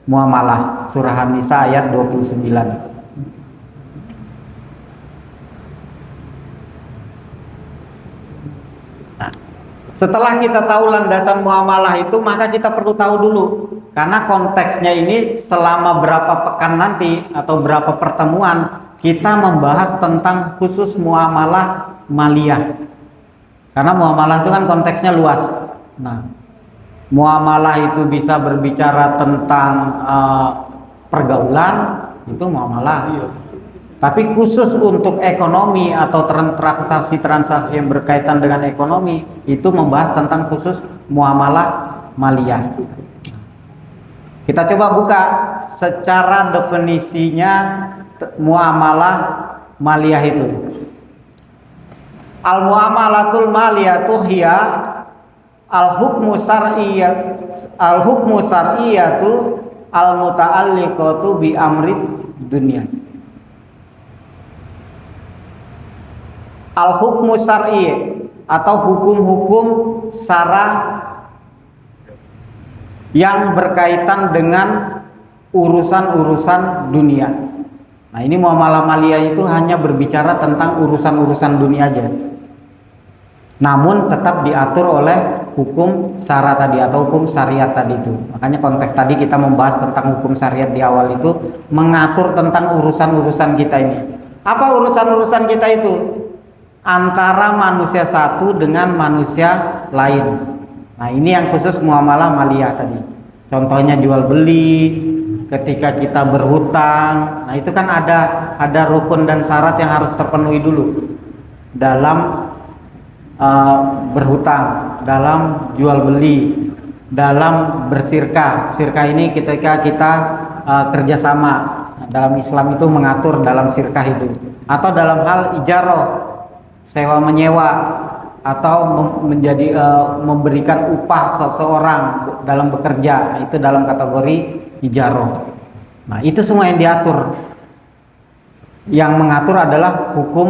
muamalah, surah An-Nisa ayat 29. Nah, setelah kita tahu landasan muamalah itu, maka kita perlu tahu dulu, karena konteksnya ini selama berapa pekan nanti atau berapa pertemuan kita membahas tentang khusus muamalah maliyah. Karena muamalah itu kan konteksnya luas. Nah, muamalah itu bisa berbicara tentang pergaulan, itu muamalah. Tapi khusus untuk ekonomi atau transaksi-transaksi yang berkaitan dengan ekonomi, itu membahas tentang khusus muamalah maliyah. Kita coba buka secara definisinya muamalah maliyah itu. Al muamalatul maliyatu hiya al hukmu syar'iyyatu al muta'alliqatu bi amri dunya. Al hukmu syar'i atau hukum-hukum syara yang berkaitan dengan urusan-urusan dunia. Nah ini muamalah maliyah itu hanya berbicara tentang urusan-urusan dunia aja, namun tetap diatur oleh hukum syara tadi atau hukum syariat tadi itu. Makanya konteks tadi kita membahas tentang hukum syariat di awal itu mengatur tentang urusan-urusan kita ini. Apa urusan-urusan kita itu? Antara manusia satu dengan manusia lain. Nah, ini yang khusus muamalah maliyah tadi. Contohnya jual beli, ketika kita berhutang. Nah, itu kan ada rukun dan syarat yang harus terpenuhi dulu dalam berhutang, dalam jual beli, dalam bersirkah. Sirkah ini ketika kita kerjasama. Nah, dalam Islam itu mengatur dalam sirkah itu. Atau dalam hal ijaroh, sewa menyewa, atau memberikan upah seseorang dalam bekerja. Nah, itu dalam kategori ijaroh. Nah, itu semua yang diatur. Yang mengatur adalah hukum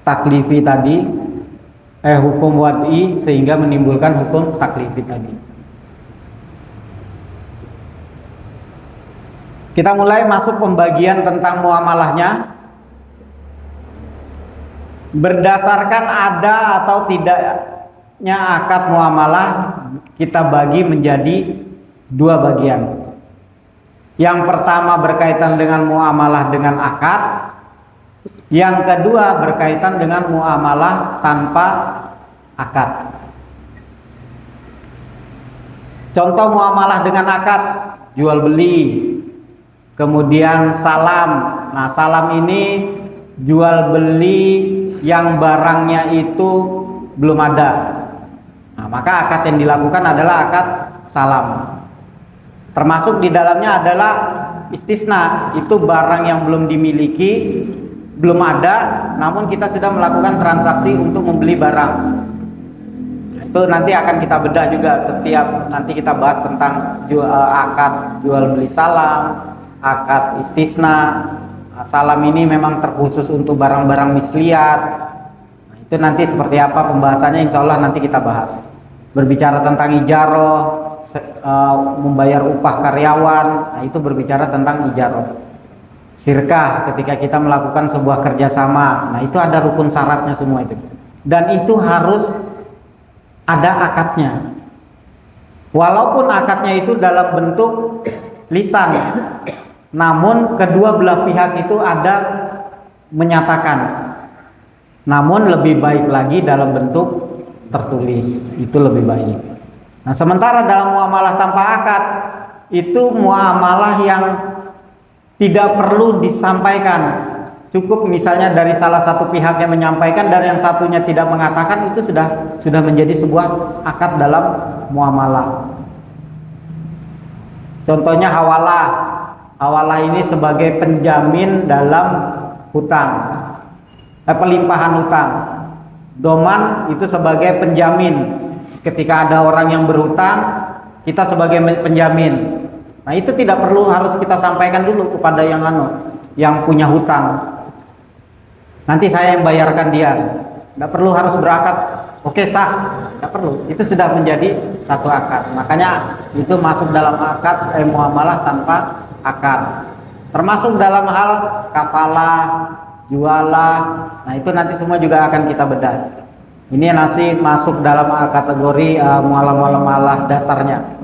taklifi tadi, hukum wad'i, sehingga menimbulkan hukum taklifi tadi. Kita mulai masuk pembagian tentang muamalahnya. Berdasarkan ada atau tidaknya akad muamalah, kita bagi menjadi dua bagian. Yang pertama berkaitan dengan muamalah dengan akad. Yang kedua berkaitan dengan muamalah tanpa akad. Contoh muamalah dengan akad, jual beli, kemudian salam. Nah, salam ini jual beli yang barangnya itu belum ada. Nah, maka akad yang dilakukan adalah akad salam. Termasuk di dalamnya adalah istisna, itu barang yang belum dimiliki, belum ada, namun kita sudah melakukan transaksi untuk membeli barang. Itu nanti akan kita bedah juga setiap nanti kita bahas tentang akad jual beli salam, akad istisna. Salam ini memang terkhusus untuk barang-barang misliat. Nah, itu nanti seperti apa pembahasannya, insya Allah nanti kita bahas. Berbicara tentang ijaroh, membayar upah karyawan, nah itu berbicara tentang ijaroh. Sirkah, ketika kita melakukan sebuah kerjasama, nah itu ada rukun syaratnya semua itu. Dan itu harus ada akadnya. Walaupun akadnya itu dalam bentuk lisan, namun kedua belah pihak itu ada menyatakan. Namun lebih baik lagi dalam bentuk tertulis, itu lebih baik. Nah, sementara dalam muamalah tanpa akad itu muamalah yang tidak perlu disampaikan. Cukup misalnya dari salah satu pihak yang menyampaikan dan yang satunya tidak mengatakan, itu sudah menjadi sebuah akad dalam muamalah. Contohnya hawalah. Hawalah ini sebagai penjamin dalam hutang, pelimpahan hutang. Doman itu sebagai penjamin. Ketika ada orang yang berhutang, kita sebagai penjamin. Nah, itu tidak perlu harus kita sampaikan dulu kepada yang punya hutang. Nanti saya yang bayarkan dia. Tidak perlu harus berakad. Oke, sah. Tidak perlu. Itu sudah menjadi satu akad. Makanya itu masuk dalam akad muamalah tanpa akad. Termasuk dalam hal kafalah, jualah. Nah, itu nanti semua juga akan kita bedah. Ini nanti masuk dalam kategori muamalah dasarnya.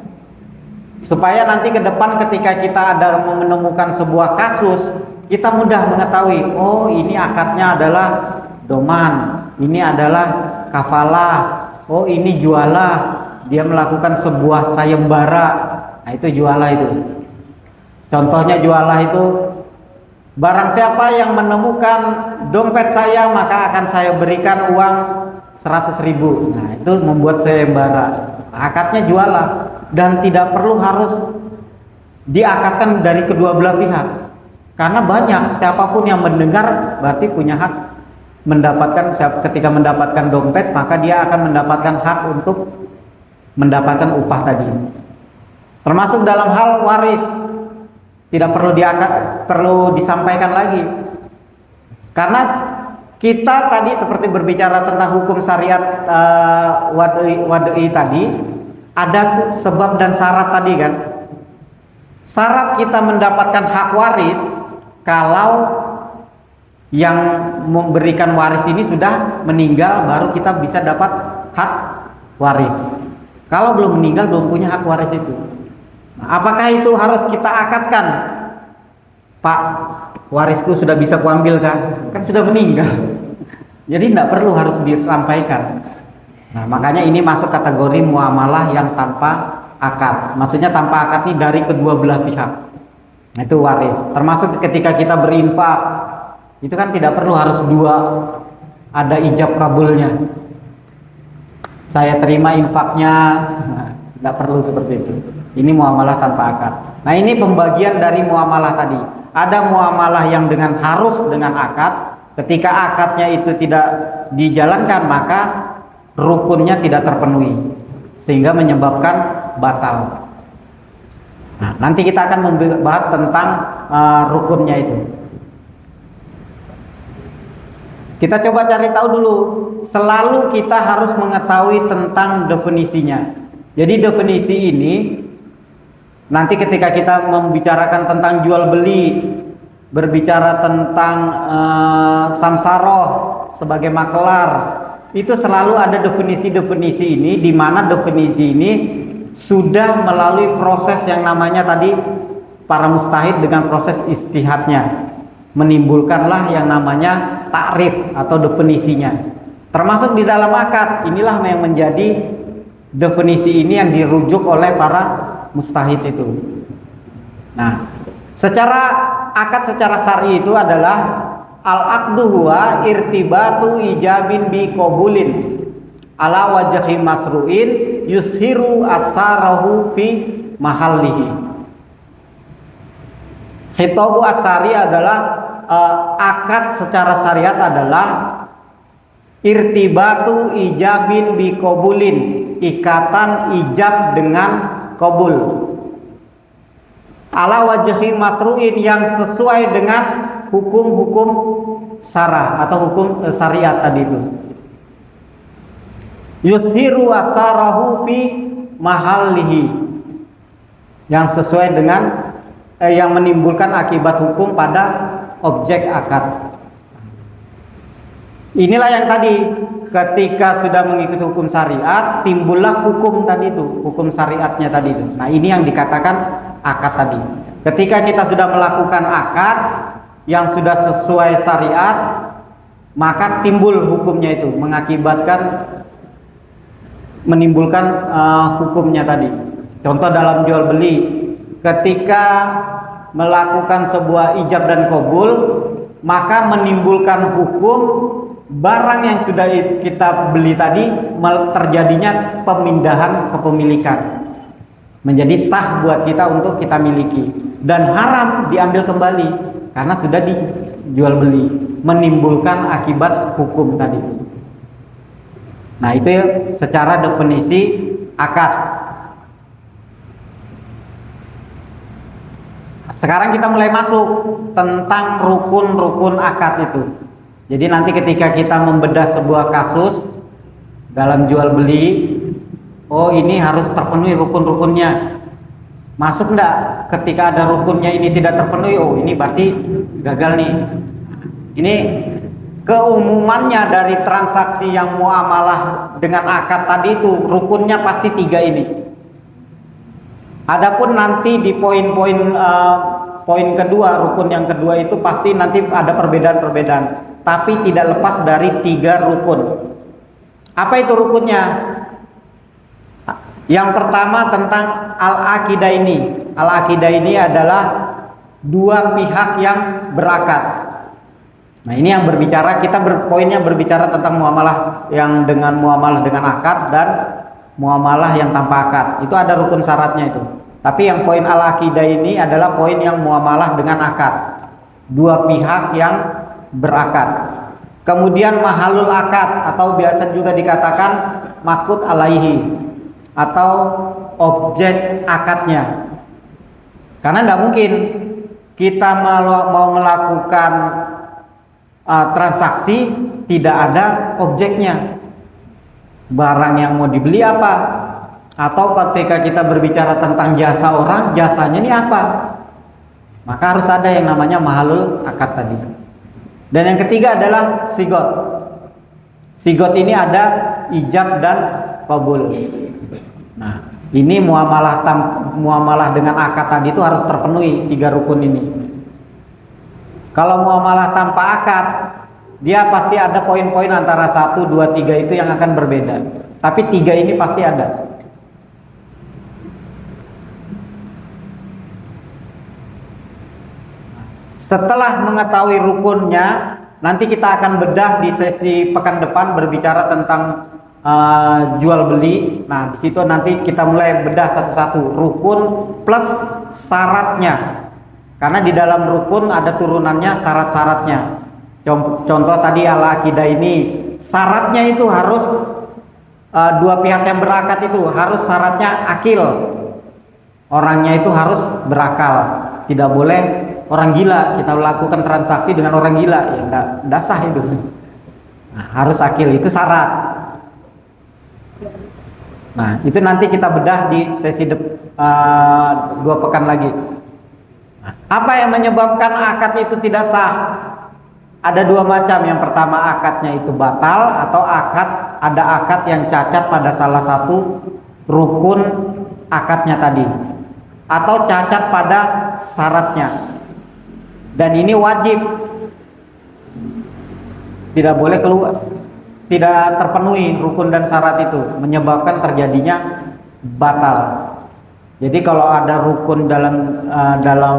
Supaya nanti ke depan ketika kita ada menemukan sebuah kasus, kita mudah mengetahui, oh ini akadnya adalah doman, ini adalah kafalah, oh ini jualah, dia melakukan sebuah sayembara. Nah, itu jualah itu. Contohnya jualah itu, barang siapa yang menemukan dompet saya maka akan saya berikan uang 100.000. Nah, itu membuat sayembara. Akadnya jualah dan tidak perlu harus diakadkan dari kedua belah pihak. Karena banyak, siapapun yang mendengar berarti punya hak mendapatkan, ketika mendapatkan dompet maka dia akan mendapatkan hak untuk mendapatkan upah tadi. Termasuk dalam hal waris, tidak perlu disampaikan lagi. Karena kita tadi seperti berbicara tentang hukum syariat wad'i tadi, ada sebab dan syarat tadi kan. Syarat kita mendapatkan hak waris kalau yang memberikan waris ini sudah meninggal, baru kita bisa dapat hak waris. Kalau belum meninggal belum punya hak waris itu. Nah, apakah itu harus kita akadkan? Pak, warisku sudah bisa kuambil kan? Kan sudah meninggal. Jadi tidak perlu harus disampaikan. Nah, makanya ini masuk kategori muamalah yang tanpa akad. Maksudnya tanpa akad ini dari kedua belah pihak. Nah, itu waris. Termasuk ketika kita berinfak, itu kan tidak perlu harus dua, ada ijab kabulnya. Saya terima infaknya, nah, tidak perlu seperti itu. Ini muamalah tanpa akad. Nah, ini pembagian dari muamalah tadi. Ada muamalah yang dengan harus dengan akad. Ketika akadnya itu tidak dijalankan, maka rukunnya tidak terpenuhi, sehingga menyebabkan batal. Nah, nanti kita akan membahas tentang rukunnya itu. Kita coba cari tahu dulu. Selalu kita harus mengetahui tentang definisinya. Jadi definisi ini nanti ketika kita membicarakan tentang jual beli, berbicara tentang samsaroh sebagai makelar, itu selalu ada definisi-definisi ini, di mana definisi ini sudah melalui proses yang namanya tadi para mustahid dengan proses istihadnya, menimbulkanlah yang namanya takrif atau definisinya. Termasuk di dalam akad, inilah yang menjadi definisi ini yang dirujuk oleh para mustahid itu. Nah, secara akad secara syar'i itu adalah al-aqdu huwa irtibatu ijabin bi qabulin ala wajhi masru'in yushiru asarahu fi mahallihi. Khitabu asari adalah akad secara syariat adalah irtibatu ijabin bi qabulin, ikatan ijab dengan qabul. Ala wajhi masru'in, yang sesuai dengan hukum-hukum syara atau hukum syariat tadi itu. Yushiru asarahu fi mahallihi, yang sesuai dengan yang menimbulkan akibat hukum pada objek akad. Inilah yang tadi, ketika sudah mengikuti hukum syariat, timbullah hukum tadi itu, hukum syariatnya tadi itu. Nah, ini yang dikatakan akad tadi. Ketika kita sudah melakukan akad yang sudah sesuai syariat, maka timbul hukumnya itu, mengakibatkan menimbulkan hukumnya tadi. Contoh dalam jual beli, ketika melakukan sebuah ijab dan qabul, maka menimbulkan hukum barang yang sudah kita beli tadi terjadinya pemindahan kepemilikan, menjadi sah buat kita untuk kita miliki, dan haram diambil kembali karena sudah dijual beli, menimbulkan akibat hukum tadi. Nah, itu secara definisi akad. Sekarang kita mulai masuk tentang rukun-rukun akad itu. Jadi nanti ketika kita membedah sebuah kasus dalam jual beli, oh ini harus terpenuhi rukun-rukunnya. Masuk enggak? Ketika ada rukunnya ini tidak terpenuhi, oh ini berarti gagal nih. Ini keumumannya dari transaksi yang muamalah dengan akad tadi itu, rukunnya pasti 3 ini. Adapun nanti di poin-poin poin kedua, rukun yang kedua itu pasti nanti ada perbedaan-perbedaan, tapi tidak lepas dari 3 rukun. Apa itu rukunnya? Yang pertama tentang al-aqidah ini. Al-aqidah ini adalah 2 pihak yang berakad. Nah, ini yang berbicara, kita poinnya berbicara tentang muamalah yang dengan muamalah dengan akad dan muamalah yang tanpa akad. Itu ada rukun syaratnya itu. Tapi yang poin al-aqidah ini adalah poin yang muamalah dengan akad. 2 pihak yang berakad. Kemudian mahalul akad atau biasa juga dikatakan makut alaihi atau objek akadnya. Karena tidak mungkin kita mau melakukan transaksi tidak ada objeknya. Barang yang mau dibeli apa? Atau ketika kita berbicara tentang jasa orang, jasanya ini apa? Maka harus ada yang namanya mahalul akad tadi. Dan yang ketiga adalah sigot. Sigot ini ada ijab dan Qabul. Nah, ini muamalah dengan akad tadi itu harus terpenuhi 3 rukun ini. Kalau muamalah tanpa akad, dia pasti ada poin-poin antara 1, 2, 3 itu yang akan berbeda. Tapi 3 ini pasti ada. Setelah mengetahui rukunnya, nanti kita akan bedah di sesi pekan depan berbicara tentang jual beli. Nah, di situ nanti kita mulai bedah satu-satu rukun plus syaratnya. Karena di dalam rukun ada turunannya, syarat-syaratnya. Contoh tadi al-aqidah ini, syaratnya itu harus dua pihak yang berakad itu harus syaratnya akil. Orangnya itu harus berakal. Tidak boleh orang gila, kita lakukan transaksi dengan orang gila, ya enggak sah itu. Nah, harus akil, itu syarat. Nah, itu nanti kita bedah di sesi 2 pekan lagi. Nah, apa yang menyebabkan akad itu tidak sah? Ada 2 macam. Yang pertama, akadnya itu batal, atau ada akad yang cacat pada salah satu rukun akadnya tadi, atau cacat pada syaratnya. Dan ini wajib, tidak boleh keluar, tidak terpenuhi rukun dan syarat itu, menyebabkan terjadinya batal. Jadi kalau ada rukun dalam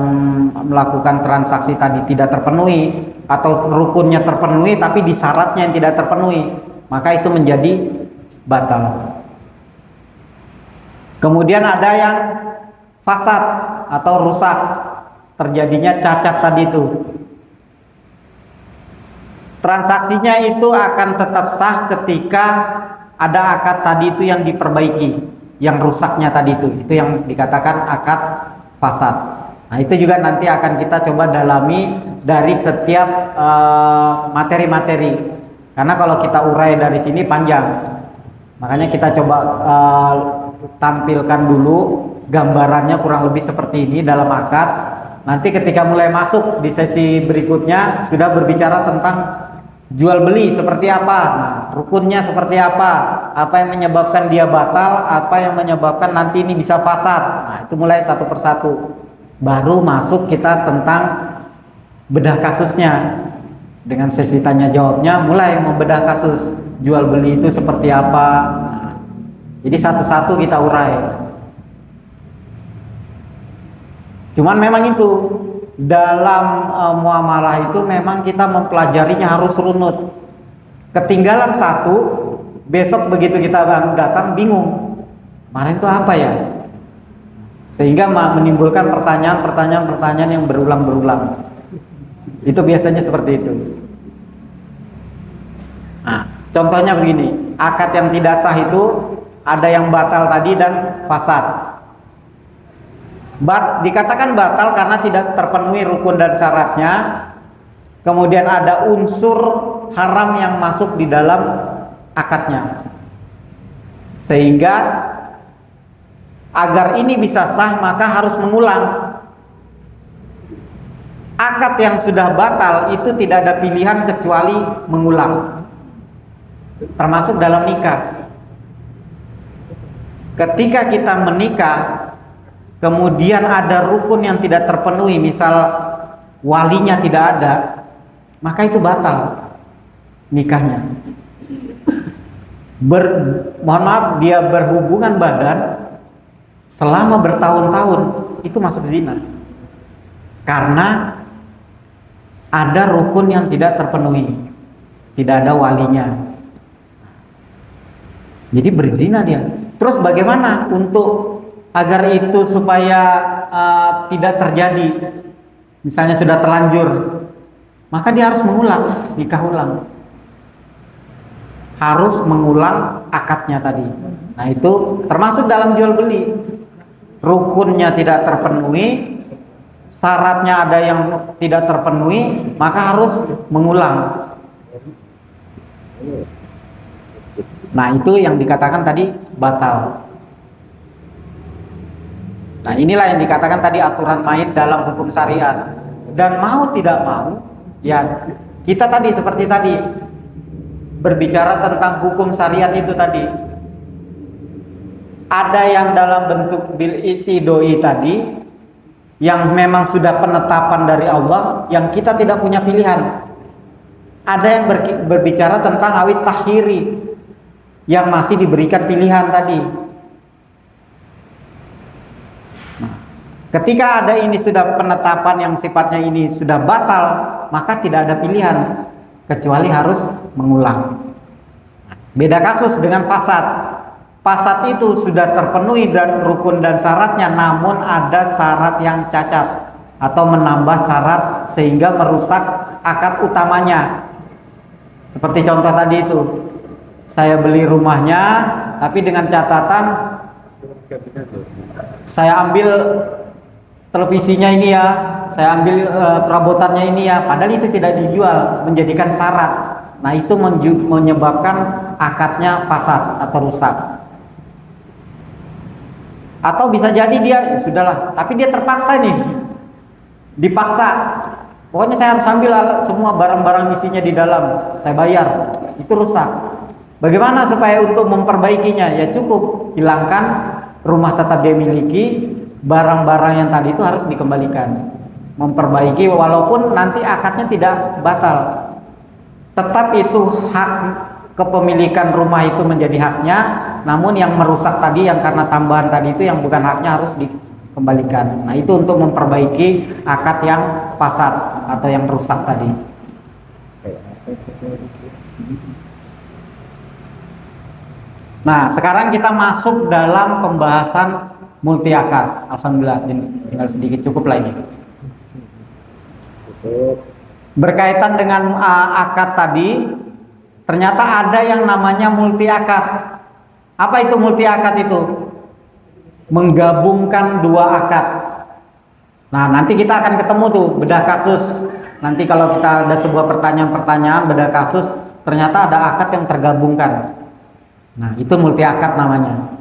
melakukan transaksi tadi tidak terpenuhi, atau rukunnya terpenuhi tapi di syaratnya yang tidak terpenuhi, maka itu menjadi batal. Kemudian ada yang fasad atau rusak, terjadinya cacat tadi itu. Transaksinya itu akan tetap sah ketika ada akad tadi itu yang diperbaiki, yang rusaknya tadi itu yang dikatakan akad fasad. Nah, itu juga nanti akan kita coba dalami dari setiap materi-materi. Karena kalau kita urai dari sini panjang. Makanya kita coba tampilkan dulu gambarannya kurang lebih seperti ini dalam akad. Nanti ketika mulai masuk di sesi berikutnya sudah berbicara tentang jual beli seperti apa, nah, rukunnya seperti apa yang menyebabkan dia batal, apa yang menyebabkan nanti ini bisa fasad. Nah, itu mulai satu persatu. Baru masuk kita tentang bedah kasusnya. Dengan sesi tanya jawabnya mulai membedah kasus jual beli itu seperti apa. Nah, jadi satu-satu kita urai. Cuman memang itu dalam muamalah itu memang kita mempelajarinya harus runut. Ketinggalan satu, besok begitu kita datang bingung. Kemarin itu apa ya? Sehingga menimbulkan pertanyaan yang berulang-berulang. Itu biasanya seperti itu. Nah, contohnya begini, akad yang tidak sah itu ada yang batal tadi dan fasad. Dikatakan batal karena tidak terpenuhi rukun dan syaratnya. Kemudian ada unsur haram yang masuk di dalam akadnya, sehingga agar ini bisa sah maka harus mengulang. Akad yang sudah batal itu tidak ada pilihan kecuali mengulang, termasuk dalam nikah. Ketika kita menikah kemudian ada rukun yang tidak terpenuhi, misal walinya tidak ada, maka itu batal nikahnya. Mohon maaf, dia berhubungan badan selama bertahun-tahun, itu masuk zina. Karena ada rukun yang tidak terpenuhi, tidak ada walinya. Jadi berzina dia. Terus bagaimana untuk agar itu supaya tidak terjadi? Misalnya sudah terlanjur, maka dia harus mengulang, nikah ulang. Harus mengulang akadnya tadi. Nah, itu termasuk dalam jual beli. Rukunnya tidak terpenuhi, syaratnya ada yang tidak terpenuhi, maka harus mengulang. Nah, itu yang dikatakan tadi batal. Nah, inilah yang dikatakan tadi aturan main dalam hukum syariat. Dan mau tidak mau, ya kita tadi seperti tadi berbicara tentang hukum syariat itu tadi. Ada yang dalam bentuk bil itidoi tadi, yang memang sudah penetapan dari Allah, yang kita tidak punya pilihan. Ada yang berbicara tentang awit takhiri, yang masih diberikan pilihan tadi. Nah, ketika ada ini sudah penetapan yang sifatnya ini sudah batal, maka tidak ada pilihan kecuali harus mengulang. Beda kasus dengan fasad. Fasad itu sudah terpenuhi dan rukun dan syaratnya, namun ada syarat yang cacat atau menambah syarat sehingga merusak akad utamanya. Seperti contoh tadi itu, saya beli rumahnya tapi dengan catatan saya ambil televisinya ini ya, saya ambil perabotannya ini ya, padahal itu tidak dijual, menjadikan syarat. Nah, itu menyebabkan akadnya fasad atau rusak. Atau bisa jadi dia, ya sudahlah, tapi dia terpaksa nih, dipaksa, pokoknya saya harus ambil semua barang-barang isinya di dalam, saya bayar, itu rusak. Bagaimana supaya untuk memperbaikinya? Ya cukup hilangkan rumah tetap dia miliki, barang-barang yang tadi itu harus dikembalikan, memperbaiki walaupun nanti akadnya tidak batal, tetap itu hak kepemilikan rumah itu menjadi haknya, namun yang merusak tadi yang karena tambahan tadi itu yang bukan haknya harus dikembalikan. Nah, itu untuk memperbaiki akad yang fasad atau yang rusak tadi. Nah, sekarang kita masuk dalam pembahasan multi akad. Alhamdulillah, tinggal sedikit cukup lah ini. Berkaitan dengan akad tadi, ternyata ada yang namanya multi akad. Apa itu multi akad itu? Menggabungkan dua akad. Nah, nanti kita akan ketemu tuh bedah kasus. Nanti kalau kita ada sebuah pertanyaan-pertanyaan bedah kasus, ternyata ada akad yang tergabungkan. Nah, itu multi akad namanya.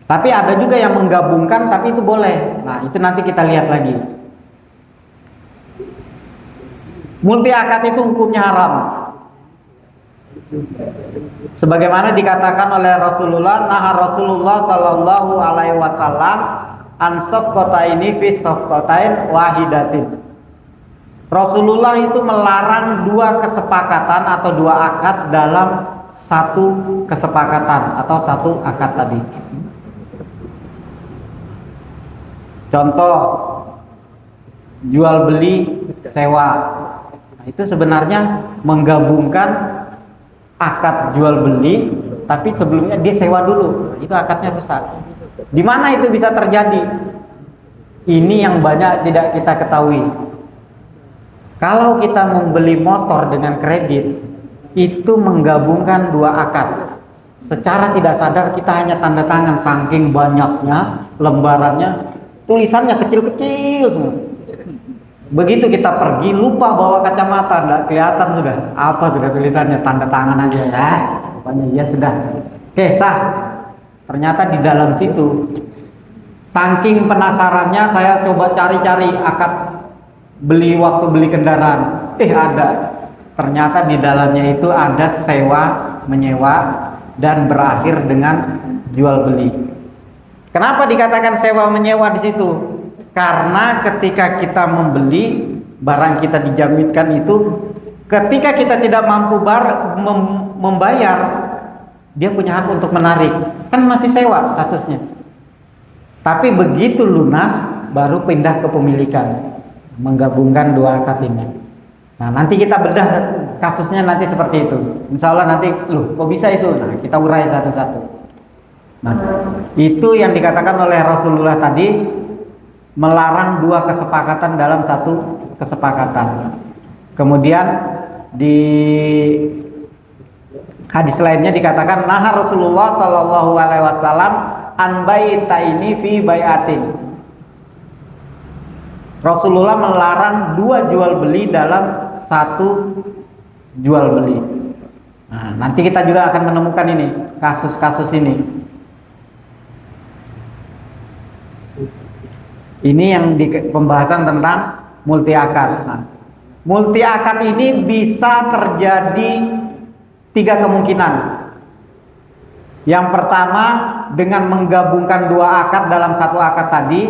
Tapi ada juga yang menggabungkan, tapi itu boleh. Nah, itu nanti kita lihat lagi. Multi akad itu hukumnya haram. Sebagaimana dikatakan oleh Rasulullah, nah Rasulullah Sallallahu Alaihi Wasallam an safqataini fi safqatain wahidatin. Rasulullah itu melarang dua kesepakatan atau dua akad dalam satu kesepakatan atau satu akad tadi. Contoh jual beli sewa. Nah, itu sebenarnya menggabungkan akad jual beli, tapi sebelumnya dia sewa dulu. Itu akadnya rusak. Di mana itu bisa terjadi? Ini yang banyak tidak kita ketahui. Kalau kita membeli motor dengan kredit, itu menggabungkan dua akad. Secara tidak sadar kita hanya tanda tangan, saking banyaknya lembarannya, tulisannya kecil-kecil semua. Begitu kita pergi lupa bawa kacamata, nggak kelihatan sudah apa sudah tulisannya, tanda tangan aja ya. Pokoknya ya sudah. Oke, sah. Ternyata di dalam situ, saking penasarannya saya coba cari-cari akad beli waktu beli kendaraan. Ada. Ternyata di dalamnya itu ada sewa menyewa dan berakhir dengan jual beli. Kenapa dikatakan sewa menyewa di situ? Karena ketika kita membeli barang kita dijaminkan itu, ketika kita tidak mampu membayar, dia punya hak untuk menarik. Kan masih sewa statusnya. Tapi begitu lunas baru pindah ke pemilikan, menggabungkan dua akad ini. Nah, nanti kita bedah kasusnya nanti seperti itu. Insya Allah nanti, kok bisa itu? Nah, kita urai satu-satu. Nah, itu yang dikatakan oleh Rasulullah tadi, melarang dua kesepakatan dalam satu kesepakatan. Kemudian di hadis lainnya dikatakan nah Rasulullah Sallallahu Alaihi Wasallam an baitaini fi bayatin. Rasulullah melarang dua jual beli dalam satu jual beli. Nah, nanti kita juga akan menemukan ini kasus-kasus ini. Ini yang di pembahasan tentang multi akad. Nah, multi akad ini bisa terjadi tiga kemungkinan. Yang pertama, dengan menggabungkan dua akad dalam satu akad tadi.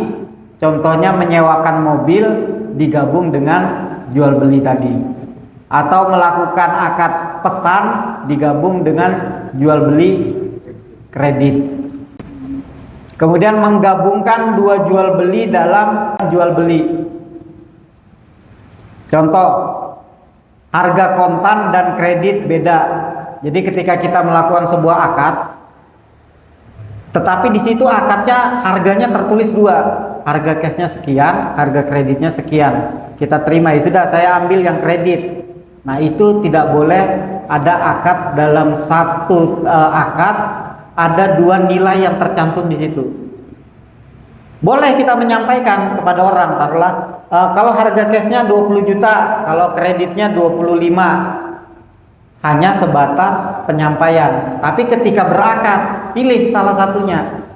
Contohnya menyewakan mobil digabung dengan jual beli tadi, atau melakukan akad pesan digabung dengan jual beli kredit. Kemudian menggabungkan dua jual beli dalam jual beli. Contoh, harga kontan dan kredit beda. Jadi ketika kita melakukan sebuah akad, tetapi di situ akadnya harganya tertulis dua, harga cashnya sekian, harga kreditnya sekian. Kita terima, ya sudah, saya ambil yang kredit. Nah, itu tidak boleh ada akad dalam satu akad ada dua nilai yang tercantum di situ. Boleh kita menyampaikan kepada orang, taruhlah kalau harga cashnya 20 juta, kalau kreditnya 25. Hanya sebatas penyampaian. Tapi ketika berakad, pilih salah satunya.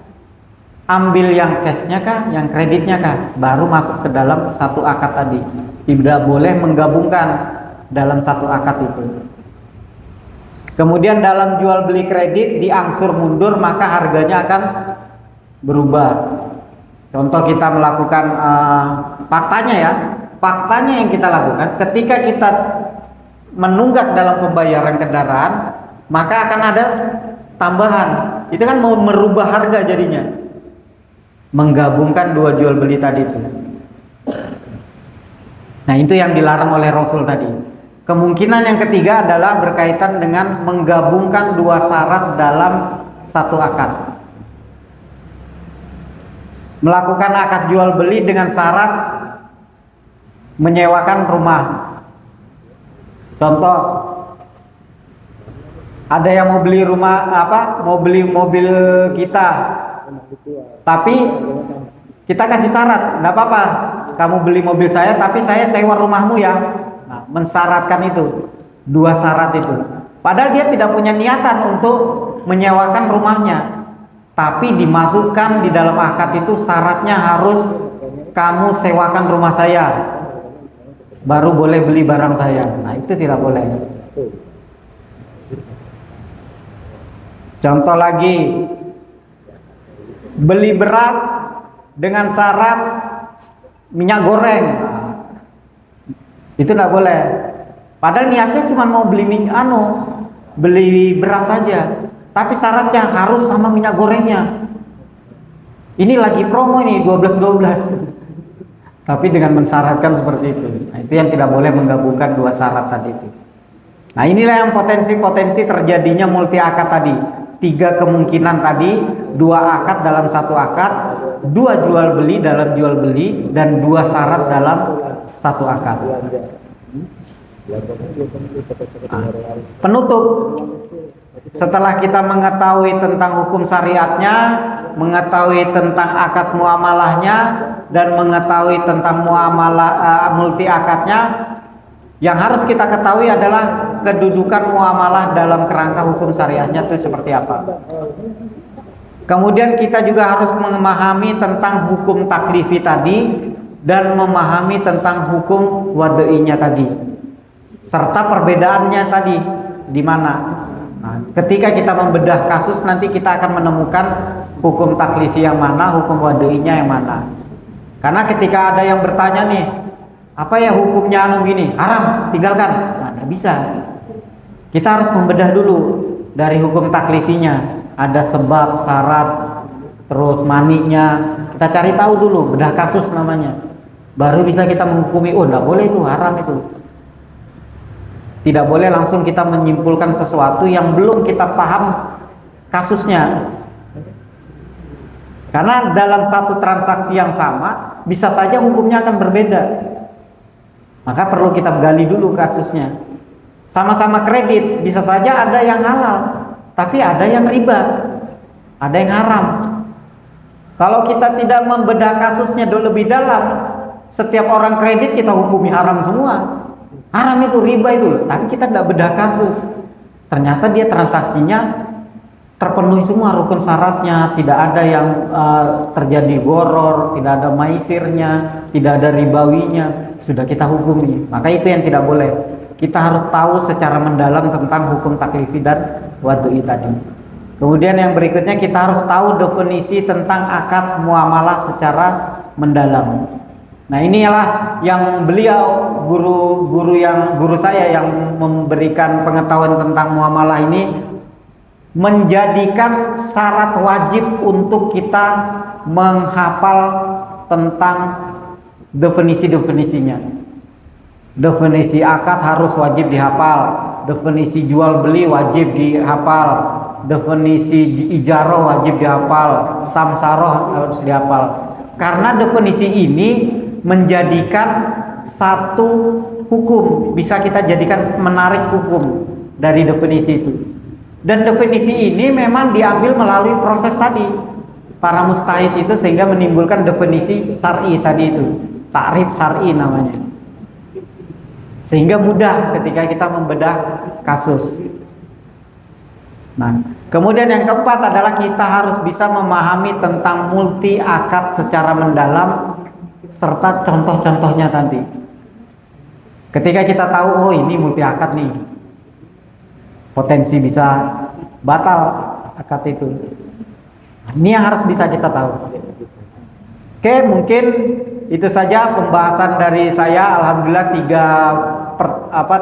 Ambil yang cashnya kah, yang kreditnya kah, baru masuk ke dalam satu akad tadi. Tidak boleh menggabungkan dalam satu akad itu. Kemudian dalam jual beli kredit diangsur mundur, maka harganya akan berubah. Contoh kita melakukan faktanya ya, faktanya yang kita lakukan ketika kita menunggak dalam pembayaran kendaraan, maka akan ada tambahan. Itu kan mau merubah harga jadinya. Menggabungkan dua jual beli tadi itu. Nah, itu yang dilarang oleh Rasul tadi. Kemungkinan yang ketiga adalah berkaitan dengan menggabungkan dua syarat dalam satu akad. Melakukan akad jual beli dengan syarat menyewakan rumah. Contoh, ada yang mau beli rumah mau beli mobil kita, tapi kita kasih syarat, enggak apa-apa, kamu beli mobil saya, tapi saya sewa rumahmu ya. Nah, mensyaratkan itu, dua syarat itu. Padahal dia tidak punya niatan untuk menyewakan rumahnya, tapi dimasukkan di dalam akad itu syaratnya harus kamu sewakan rumah saya, baru boleh beli barang saya. Nah, itu tidak boleh. Contoh lagi, beli beras dengan syarat minyak goreng. Itu tidak boleh. Padahal niatnya cuma mau beli beli beras saja, tapi syaratnya harus sama minyak gorengnya. Ini lagi promo ini 12-12. Tapi dengan mensyaratkan seperti itu. Nah, itu yang tidak boleh menggabungkan dua syarat tadi itu. Nah, inilah yang potensi-potensi terjadinya multi akad tadi. Tiga kemungkinan tadi, dua akad dalam satu akad, dua jual beli dalam jual beli, dan dua syarat dalam satu akad. Nah, penutup. Setelah kita mengetahui tentang hukum syariatnya, mengetahui tentang akad muamalahnya, dan mengetahui tentang muamalah multi akadnya, yang harus kita ketahui adalah kedudukan muamalah dalam kerangka hukum syariahnya itu seperti apa. Kemudian kita juga harus memahami tentang hukum taklifi tadi dan memahami tentang hukum wadainya tadi, serta perbedaannya tadi di mana. Nah, ketika kita membedah kasus, nanti kita akan menemukan hukum taklifi yang mana, hukum wadainya yang mana. Karena ketika ada yang bertanya nih, apa ya hukumnya gini, haram, tinggalkan. Nah, nggak bisa. Kita harus membedah dulu dari hukum taklifinya. Ada sebab, syarat, terus maninya. Kita cari tahu dulu, bedah kasus namanya. Baru bisa kita menghukumi, oh nggak boleh itu, haram itu. Tidak boleh langsung kita menyimpulkan sesuatu yang belum kita paham kasusnya. Karena dalam satu transaksi yang sama, bisa saja hukumnya akan berbeda. Maka perlu kita gali dulu kasusnya. Sama-sama kredit, bisa saja ada yang halal, tapi ada yang riba, ada yang haram. Kalau kita tidak membedah kasusnya lebih dalam, setiap orang kredit kita hukumi haram semua. Haram itu, riba itu, tapi kita tidak bedah kasus. Ternyata dia transaksinya terpenuhi semua rukun syaratnya, tidak ada yang terjadi goror, tidak ada maisirnya, tidak ada ribawinya, sudah kita hukumi. Maka itu yang tidak boleh. Kita harus tahu secara mendalam tentang hukum taklifi dan wadai tadi. Kemudian yang berikutnya kita harus tahu definisi tentang akad muamalah secara mendalam. Nah, inilah yang beliau guru saya yang memberikan pengetahuan tentang muamalah ini menjadikan syarat wajib untuk kita menghafal tentang definisi-definisinya. Definisi akad harus wajib dihafal, definisi jual beli wajib dihafal, definisi ijarah wajib dihafal, samsaroh harus dihafal. Karena definisi ini menjadikan satu hukum, bisa kita jadikan menarik hukum dari definisi itu. Dan definisi ini memang diambil melalui proses tadi para mustahid itu, sehingga menimbulkan definisi syar'i tadi itu, takrif syar'i namanya. Sehingga mudah ketika kita membedah kasus. Nah, kemudian yang keempat adalah kita harus bisa memahami tentang multi akad secara mendalam serta contoh-contohnya tadi. Ketika kita tahu, oh ini multi akad nih, potensi bisa batal akad itu. Nah, ini yang harus bisa kita tahu. Oke, mungkin itu saja pembahasan dari saya. Alhamdulillah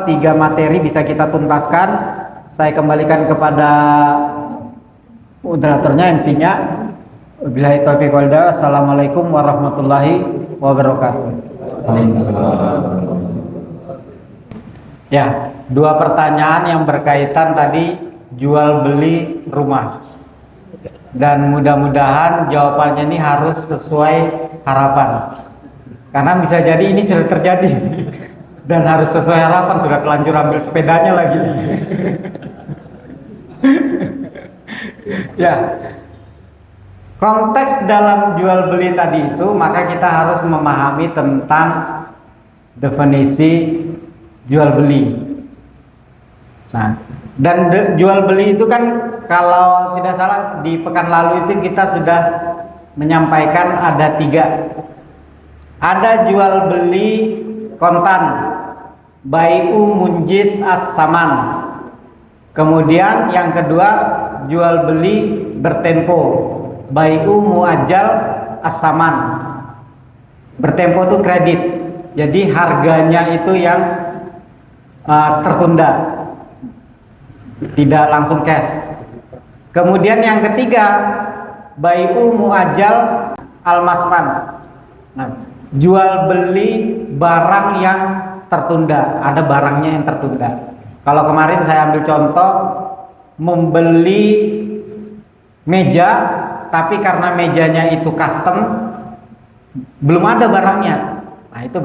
tiga materi bisa kita tuntaskan. Saya kembalikan kepada moderatornya, MC-nya. Wabillahi taufiq wal hidayah. Assalamualaikum warahmatullahi wabarakatuh. Ya, dua pertanyaan yang berkaitan tadi jual beli rumah. Dan mudah-mudahan jawabannya ini harus sesuai harapan. Karena bisa jadi ini sudah terjadi dan harus sesuai harapan, sudah telanjur ambil sepedanya lagi. Ya, konteks dalam jual beli tadi itu, maka kita harus memahami tentang definisi jual beli. Nah, dan jual beli itu kan kalau tidak salah di pekan lalu itu kita sudah menyampaikan ada 3. Ada jual beli kontan, bai'u munjis as-saman. Kemudian yang kedua jual beli bertempo, bai'u muajjal as-saman. Bertempo itu kredit, jadi harganya itu yang tertunda, tidak langsung cash. Kemudian yang ketiga bai'u muajjal al-masman. Nah, jual beli barang yang tertunda, ada barangnya yang tertunda. Kalau kemarin saya ambil contoh membeli meja, tapi karena mejanya itu custom, belum ada barangnya. Nah, itu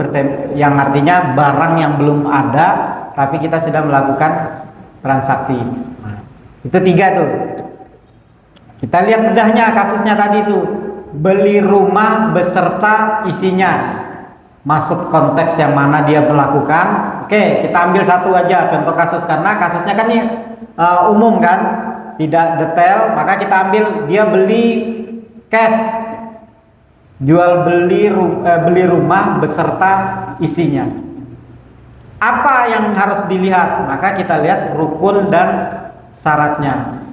yang artinya barang yang belum ada, tapi kita sudah melakukan transaksi. Nah, itu 3 tuh. Kita lihat bedahnya kasusnya tadi tuh, beli rumah beserta isinya. Masuk konteks yang mana dia melakukan. Oke, kita ambil satu aja contoh kasus, karena kasusnya kan ini umum kan, tidak detail, maka kita ambil dia beli cash, jual beli rumah beserta isinya. Apa yang harus dilihat? Maka kita lihat rukun dan syaratnya.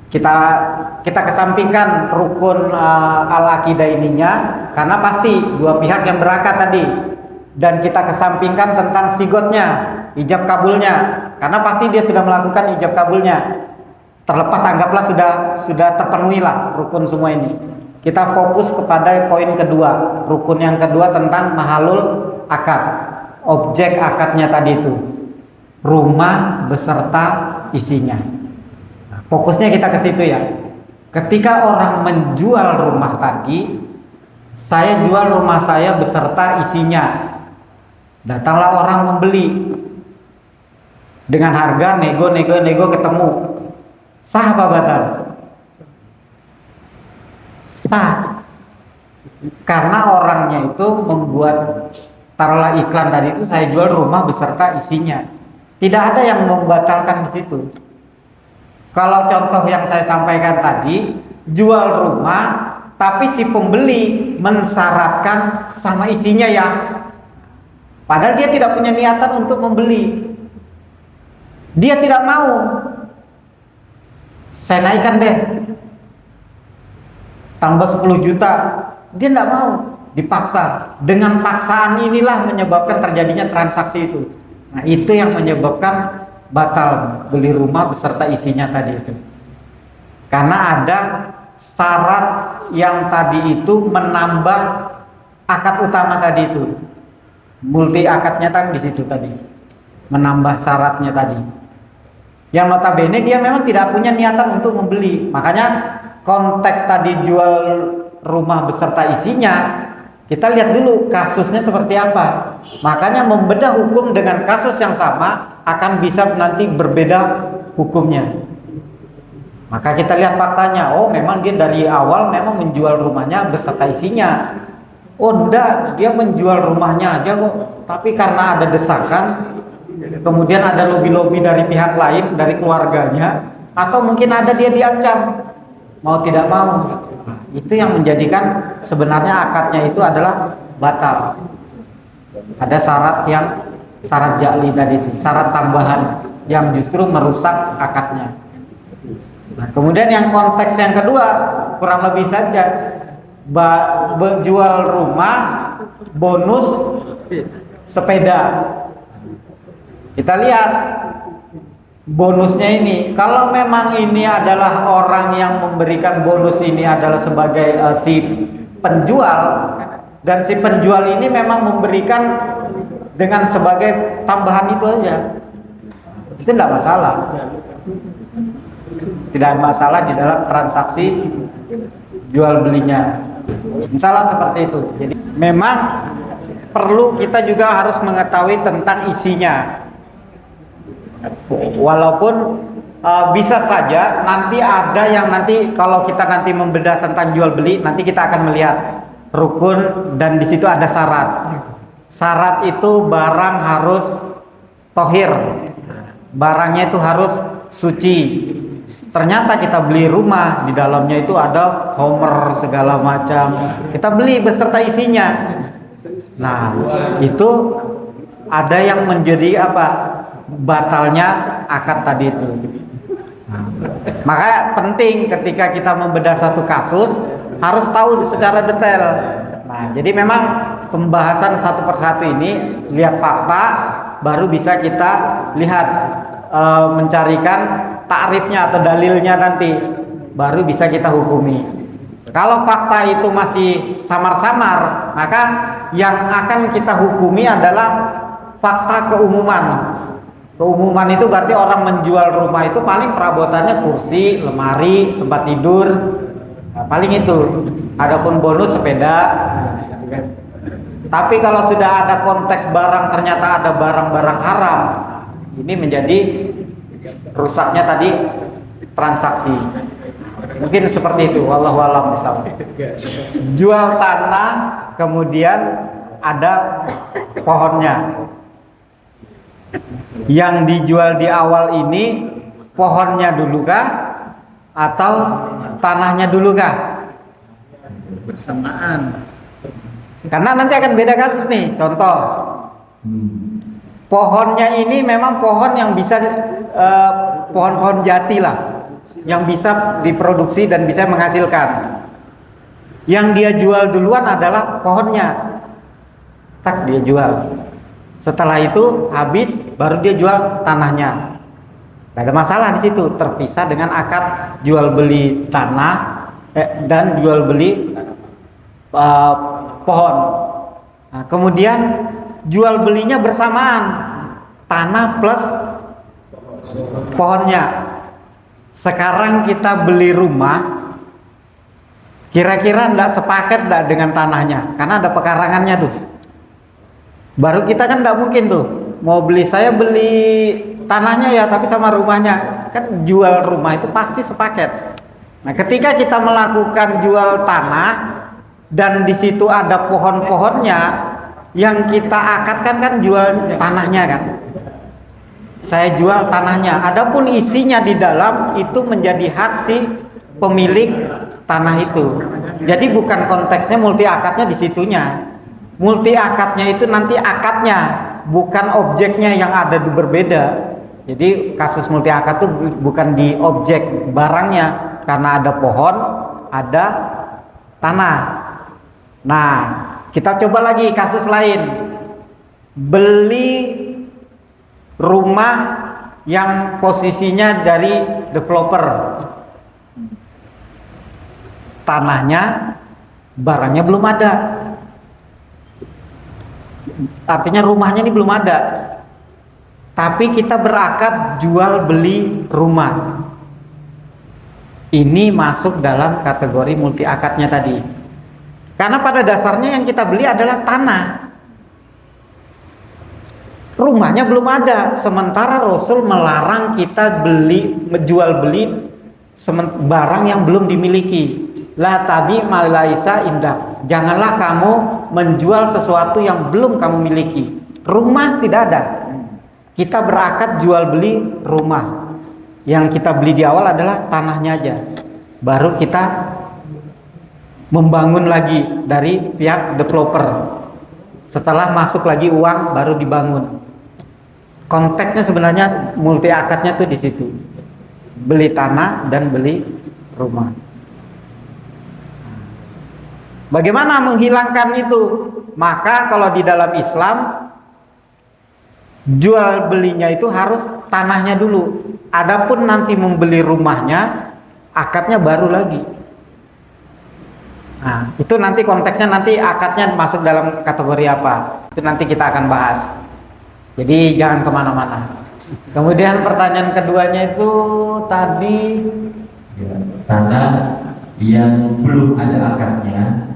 Kita kesampingkan rukun al-aqidah ininya, karena pasti dua pihak yang berakad tadi, dan kita kesampingkan tentang sigotnya, ijab kabulnya, karena pasti dia sudah melakukan ijab kabulnya. Terlepas anggaplah sudah terpenuhi lah rukun semua ini. Kita fokus kepada poin kedua, rukun yang kedua tentang mahalul akad, objek akadnya tadi itu, rumah beserta isinya. Fokusnya kita ke situ ya. Ketika orang menjual rumah tadi, saya jual rumah saya beserta isinya. Datanglah orang membeli dengan harga nego ketemu. Sah apa batal? Sah. Karena orangnya itu membuat, taruhlah iklan tadi itu, saya jual rumah beserta isinya. Tidak ada yang membatalkan di situ. Kalau contoh yang saya sampaikan tadi, jual rumah tapi si pembeli mensyaratkan sama isinya ya, padahal dia tidak punya niatan untuk membeli, dia tidak mau. saya naikkan deh, tambah 10 juta. Dia tidak mau, dipaksa. Dengan paksaan inilah menyebabkan terjadinya transaksi itu. Nah, itu yang menyebabkan batal beli rumah beserta isinya tadi itu. Karena ada syarat yang tadi itu menambah akad utama tadi itu. Multi akadnya kan di situ tadi. Menambah syaratnya tadi. Yang notabene dia memang tidak punya niatan untuk membeli. Makanya konteks tadi jual rumah beserta isinya, kita lihat dulu kasusnya seperti apa. Makanya membedah hukum dengan kasus yang sama akan bisa nanti berbeda hukumnya. Maka kita lihat faktanya, oh memang dia dari awal memang menjual rumahnya beserta isinya. Oh enggak, dia menjual rumahnya aja kok. Tapi karena ada desakan, kemudian ada lobi-lobi dari pihak lain, dari keluarganya, atau mungkin ada dia diancam, mau tidak mau. Nah, itu yang menjadikan sebenarnya akadnya itu adalah batal. Ada syarat ja'li tadi itu, syarat tambahan yang justru merusak akadnya. Nah, kemudian yang konteks yang kedua kurang lebih saja jual rumah bonus sepeda. Kita lihat bonusnya ini. Kalau memang ini adalah orang yang memberikan bonus ini adalah sebagai si penjual, dan si penjual ini memang memberikan dengan sebagai tambahan itu aja, itu tidak masalah. Tidak ada masalah di dalam transaksi jual belinya. Misalnya seperti itu. Jadi memang perlu kita juga harus mengetahui tentang isinya. Walaupun bisa saja nanti ada yang nanti kalau kita nanti membedah tentang jual beli, nanti kita akan melihat rukun dan di situ ada syarat. Syarat itu barang harus tohir, barangnya itu harus suci. Ternyata kita beli rumah di dalamnya itu ada homer segala macam, kita beli beserta isinya. Nah itu ada yang menjadi apa, batalnya akad tadi itu. Nah, makanya penting ketika kita membedah satu kasus harus tahu secara detail. Nah jadi memang pembahasan satu persatu ini lihat fakta baru bisa kita lihat, mencarikan takrifnya atau dalilnya nanti baru bisa kita hukumi. Kalau fakta itu masih samar-samar, maka yang akan kita hukumi adalah fakta keumuman. Keumuman itu berarti orang menjual rumah itu paling perabotannya kursi, lemari, tempat tidur, nah, paling itu. Adapun bonus sepeda. Tapi kalau sudah ada konteks barang, ternyata ada barang-barang haram, ini menjadi rusaknya tadi transaksi. Mungkin seperti itu, wallahu a'lam bishawab. Jual tanah kemudian ada pohonnya. Yang dijual di awal ini pohonnya dulu kah atau tanahnya dulu kah? Bersamaan. Karena nanti akan beda kasus nih. Contoh, pohonnya ini memang pohon yang bisa pohon-pohon jati lah, yang bisa diproduksi dan bisa menghasilkan. Yang dia jual duluan adalah pohonnya, tak dia jual. Setelah itu habis baru dia jual tanahnya. Tidak ada masalah di situ, terpisah dengan akad jual beli tanah dan jual beli pohon. Nah, kemudian jual belinya bersamaan, tanah plus pohonnya. Sekarang kita beli rumah, kira-kira enggak sepaket enggak dengan tanahnya, karena ada pekarangannya tuh. Baru kita kan enggak mungkin tuh mau beli, saya beli tanahnya ya tapi sama rumahnya, kan jual rumah itu pasti sepaket. Nah ketika kita melakukan jual tanah dan di situ ada pohon-pohonnya, yang kita akadkan kan jual tanahnya kan, saya jual tanahnya. Adapun isinya di dalam itu menjadi hak si pemilik tanah itu. Jadi bukan konteksnya multi akadnya di situnya. Multi akadnya itu nanti akadnya, bukan objeknya yang ada berbeda. Jadi kasus multi akad tuh bukan di objek barangnya, karena ada pohon, ada tanah. Nah, kita coba lagi kasus lain. Beli rumah yang posisinya dari developer. Tanahnya, barangnya belum ada. Artinya rumahnya ini belum ada. Tapi kita berakad jual beli rumah. Ini masuk dalam kategori multi akadnya tadi. Karena pada dasarnya yang kita beli adalah tanah. Rumahnya belum ada. Sementara Rasul melarang kita menjual beli barang yang belum dimiliki. La tabi ma laisa indak. Janganlah kamu menjual sesuatu yang belum kamu miliki. Rumah tidak ada. Kita berakad jual beli rumah. Yang kita beli di awal adalah tanahnya aja. Baru kita membangun lagi dari pihak developer. Setelah masuk lagi uang baru dibangun. Konteksnya sebenarnya multi akadnya tuh di situ. Beli tanah dan beli rumah. Bagaimana menghilangkan itu? Maka kalau di dalam Islam jual belinya itu harus tanahnya dulu. Adapun nanti membeli rumahnya, akadnya baru lagi. Nah, itu nanti konteksnya nanti akadnya masuk dalam kategori apa? Itu nanti kita akan bahas. Jadi jangan kemana-mana. Kemudian pertanyaan keduanya itu tadi ya, tanah yang belum ada akadnya,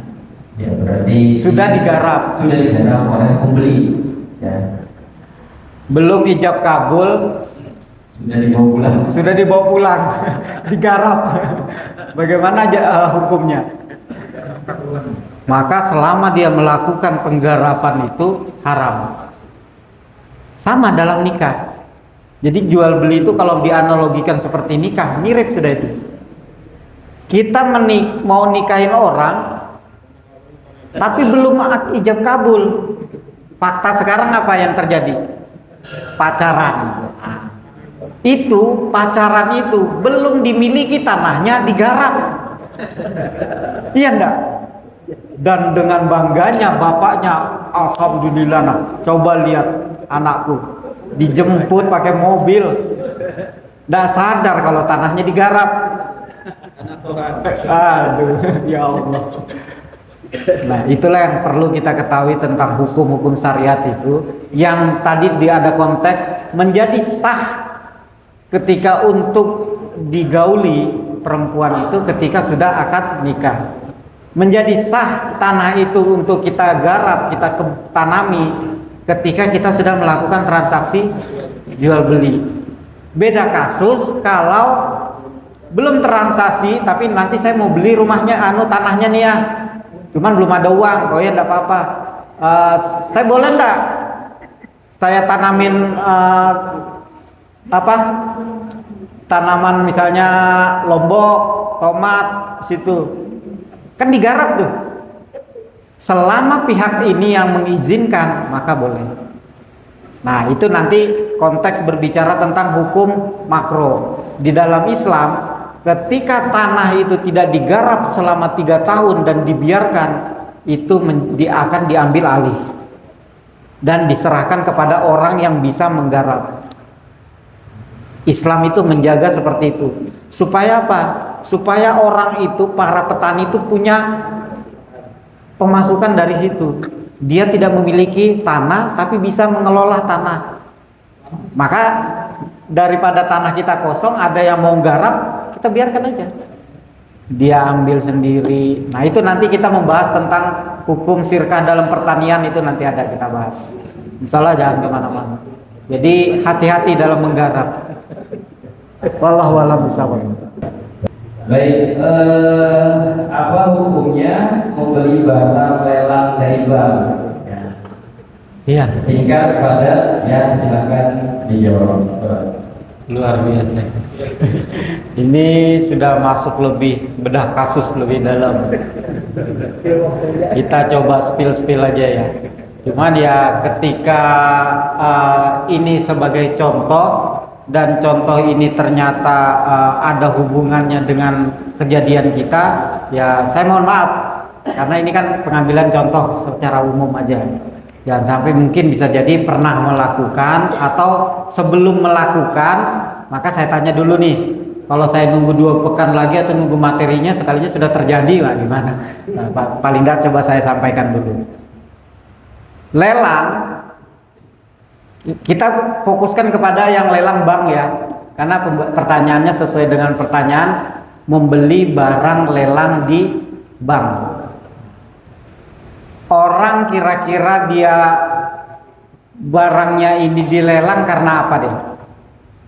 ya berarti sudah digarap oleh pembeli. Ya. Belum ijab kabul, sudah dibawa pulang, digarap. Bagaimana hukumnya? Maka selama dia melakukan penggarapan itu haram. Sama dalam nikah. Jadi jual beli itu kalau dianalogikan seperti nikah, mirip sudah itu. Kita mau nikahin orang, tapi belum ijab kabul. Fakta sekarang apa yang terjadi? Pacaran. Itu pacaran itu belum dimiliki tanahnya, digarap. Iya enggak? Dan dengan bangganya bapaknya, alhamdulillah, nah, coba lihat anakku dijemput pakai mobil. Nggak sadar kalau tanahnya digarap. Aduh, ya Allah. Nah, itulah yang perlu kita ketahui tentang hukum-hukum syariat itu. Yang tadi ada konteks menjadi sah ketika untuk digauli perempuan itu ketika sudah akad nikah. Menjadi sah tanah itu untuk kita garap, kita tanami ketika kita sudah melakukan transaksi jual beli. Beda kasus kalau belum transaksi tapi nanti saya mau beli rumahnya, tanahnya nih ya, cuman belum ada uang. Oh ya, enggak apa-apa, saya boleh enggak saya tanamin tanaman misalnya lombok, tomat situ, kan digarap tuh. Selama pihak ini yang mengizinkan maka boleh. Nah, itu nanti konteks berbicara tentang hukum makro. Di dalam Islam, ketika tanah itu tidak digarap selama 3 tahun dan dibiarkan, itu akan diambil alih dan diserahkan kepada orang yang bisa menggarap. Islam itu menjaga seperti itu. Supaya apa? Supaya orang itu, para petani itu punya pemasukan dari situ. Dia tidak memiliki tanah tapi bisa mengelola tanah. Maka daripada tanah kita kosong, ada yang mau garap, kita biarkan aja. Dia ambil sendiri. Nah, itu nanti kita membahas tentang hukum sirkah dalam pertanian, itu nanti ada kita bahas. Insyaallah jangan kemana-mana. Jadi hati-hati dalam menggarap. Wallahu a'lam bishawab. Baik, apa hukumnya membeli barang lelang dari bank? Iya. Singkat pada, ya silakan dijawab. Luar biasa. Ini sudah masuk lebih bedah kasus lebih dalam. Kita coba spill aja ya. Cuman ya ketika ini sebagai contoh, dan contoh ini ternyata ada hubungannya dengan kejadian kita, ya saya mohon maaf, karena ini kan pengambilan contoh secara umum aja. Jangan sampai mungkin bisa jadi pernah melakukan atau sebelum melakukan, maka saya tanya dulu nih, kalau saya nunggu 2 pekan lagi atau nunggu materinya sekalinya sudah terjadi, lah gimana? Nah, paling tidak coba saya sampaikan dulu. Lelang, kita fokuskan kepada yang lelang bank ya, karena pertanyaannya sesuai dengan pertanyaan membeli barang lelang di bank. Orang kira-kira dia barangnya ini dilelang karena apa deh?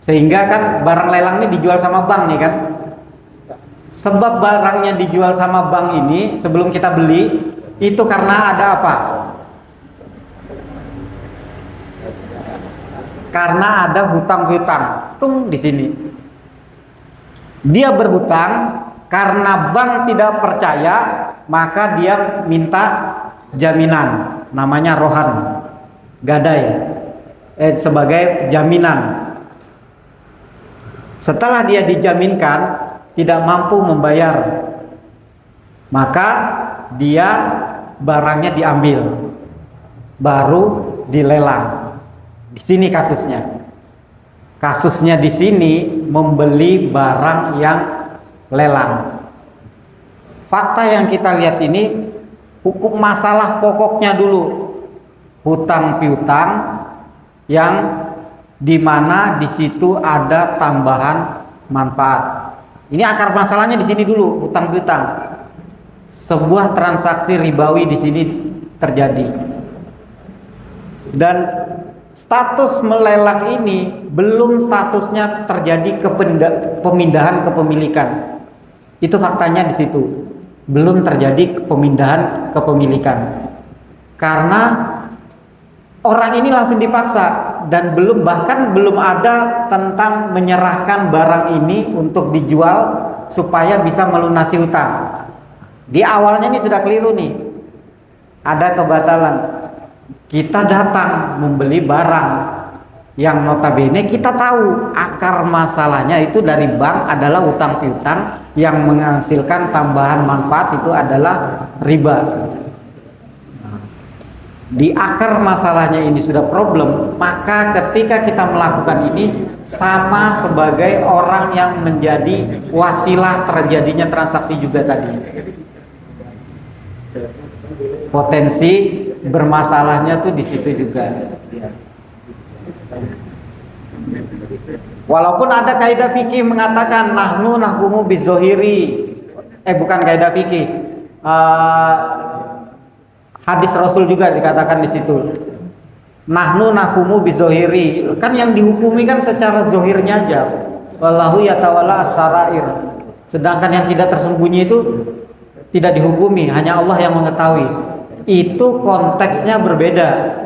Sehingga kan barang lelang ini dijual sama bank nih kan? Sebab barangnya dijual sama bank ini sebelum kita beli itu karena ada apa? Karena ada hutang-hutang. Tung di sini. Dia berhutang karena bank tidak percaya, maka dia minta jaminan, namanya rohan, gadai, sebagai jaminan. Setelah dia dijaminkan tidak mampu membayar, maka dia barangnya diambil, baru dilelang. Di sini kasusnya. Kasusnya di sini membeli barang yang lelang. Fakta yang kita lihat ini, hukum masalah pokoknya dulu, hutang piutang yang dimana di situ ada tambahan manfaat. Ini akar masalahnya di sini dulu, hutang piutang. Sebuah transaksi ribawi di sini terjadi. Dan status melelang ini belum statusnya terjadi pemindahan kepemilikan. Itu faktanya di situ. Belum terjadi pemindahan kepemilikan. Karena orang ini langsung dipaksa dan bahkan belum ada tentang menyerahkan barang ini untuk dijual supaya bisa melunasi hutang. Di awalnya ini sudah keliru nih. Ada kebatalan. Kita datang membeli barang yang notabene kita tahu akar masalahnya itu dari bank adalah hutang piutang yang menghasilkan tambahan manfaat, itu adalah riba. Di akar masalahnya ini sudah problem, maka ketika kita melakukan ini sama sebagai orang yang menjadi wasilah terjadinya transaksi juga tadi. Potensi bermasalahnya tuh di situ juga. Walaupun ada kaidah fikih mengatakan nahnu nahkumu bizohiri, bukan kaidah fikih, hadis Rasul juga dikatakan di situ. Nahnu nahkumu bizohiri, kan yang dihukumi kan secara zohirnya aja. Wallahu yatawalla as-sarair. Sedangkan yang tidak tersembunyi itu tidak dihukumi, hanya Allah yang mengetahui. Itu konteksnya berbeda.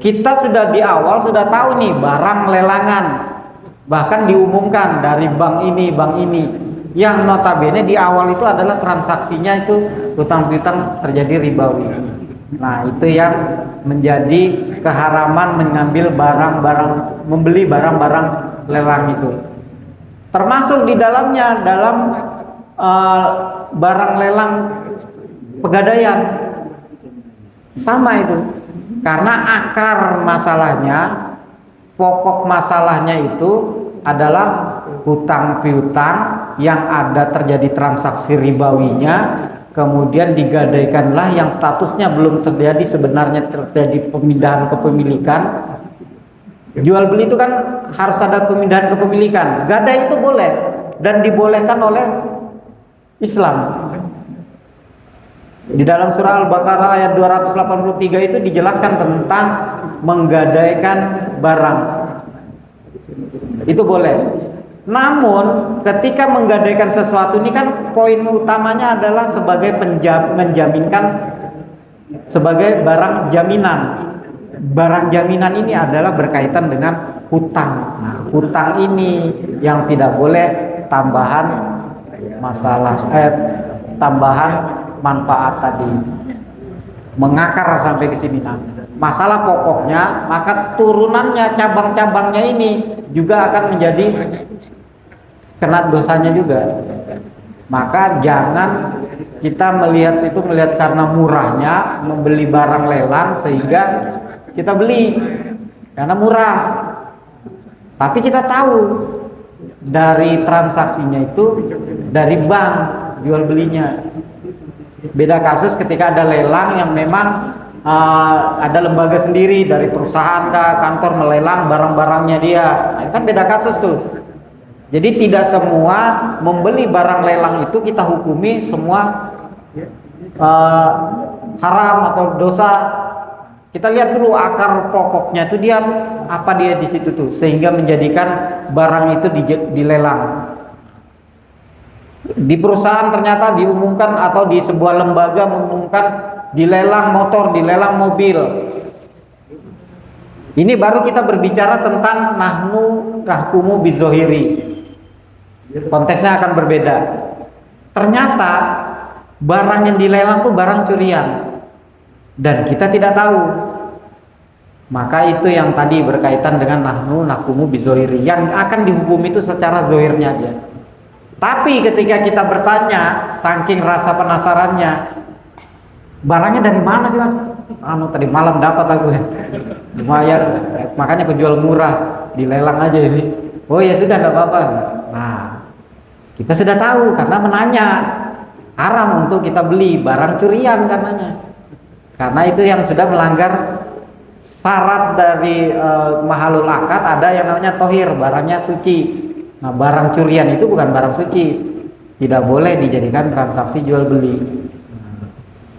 Kita sudah di awal sudah tahu nih barang lelangan, bahkan diumumkan dari bank ini, yang notabene di awal itu adalah transaksinya itu hutang piutang terjadi ribawi. Nah, itu yang menjadi keharaman mengambil barang-barang, membeli barang-barang lelang itu. Termasuk di dalamnya dalam barang lelang pegadaian sama itu. Karena akar masalahnya, pokok masalahnya itu adalah hutang piutang yang ada terjadi transaksi ribawinya, kemudian digadaikanlah yang statusnya belum terjadi, sebenarnya terjadi pemindahan kepemilikan. Jual beli itu kan harus ada pemindahan kepemilikan. Gadai itu boleh dan dibolehkan oleh Islam. Di dalam surah Al-Baqarah ayat 283 itu dijelaskan tentang menggadaikan barang. Itu boleh. Namun ketika menggadaikan sesuatu ini kan poin utamanya adalah sebagai menjaminkan sebagai barang jaminan. Barang jaminan ini adalah berkaitan dengan hutang. Nah, hutang ini yang tidak boleh tambahan masalah, tambahan manfaat tadi, mengakar sampai ke sini. Nah, masalah pokoknya, maka turunannya, cabang-cabangnya ini juga akan menjadi kena dosanya juga. Maka jangan kita melihat karena murahnya, membeli barang lelang sehingga kita beli karena murah. Tapi kita tahu dari transaksinya itu dari bank jual belinya. Beda kasus ketika ada lelang yang memang ada lembaga sendiri dari perusahaan ke kantor melelang barang-barangnya dia. Nah, itu kan beda kasus tuh. Jadi tidak semua membeli barang lelang itu kita hukumi semua haram atau dosa. Kita lihat dulu akar pokoknya itu dia apa dia di situ tuh sehingga menjadikan barang itu dilelang. Di perusahaan ternyata diumumkan atau di sebuah lembaga mengumumkan dilelang motor, dilelang mobil. Ini baru kita berbicara tentang nahnu nahkumu bizohiri. Konteksnya akan berbeda. Ternyata barang yang dilelang tuh barang curian dan kita tidak tahu. Maka itu yang tadi berkaitan dengan nahnu nahkumu bizohiri, yang akan dihukum itu secara zohirnya aja. Tapi ketika kita bertanya, saking rasa penasarannya, barangnya dari mana sih mas? Tadi malam dapat aku ya, lumayan, makanya kejual murah, dilelang aja ini. Oh ya sudah, tidak apa-apa. Nah, kita sudah tahu karena menanya, haram untuk kita beli barang curian karenanya. Karena itu yang sudah melanggar syarat dari mahalul akad, ada yang namanya tohir, barangnya suci. Nah, barang curian itu bukan barang suci, tidak boleh dijadikan transaksi jual beli.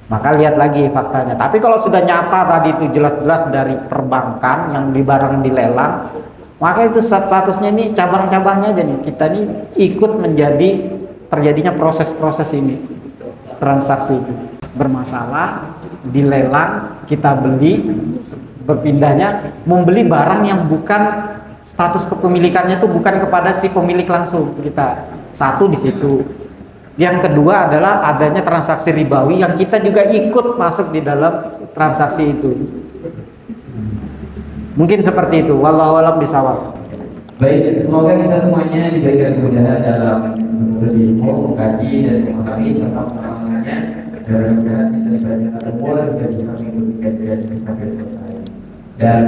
Maka lihat lagi faktanya. Tapi kalau sudah nyata tadi itu jelas-jelas dari perbankan yang di barang dilelang, maka itu statusnya ini cabang-cabangnya aja nih. Kita ini ikut menjadi terjadinya proses-proses ini, transaksi itu bermasalah, dilelang, kita beli, berpindahnya membeli barang yang bukan status kepemilikannya itu bukan kepada si pemilik langsung kita. Satu di situ. Yang kedua adalah adanya transaksi ribawi yang kita juga ikut masuk di dalam transaksi itu. Mungkin seperti itu. Wallahu a'lam bishawab. Baik, semoga kita semuanya diberikan kemudahan dalam berilmu, mengkaji dan memahami serta pengembangannya. Dan kita dibaca umur dan bisa mengikuti kajian sampai selesai. Dan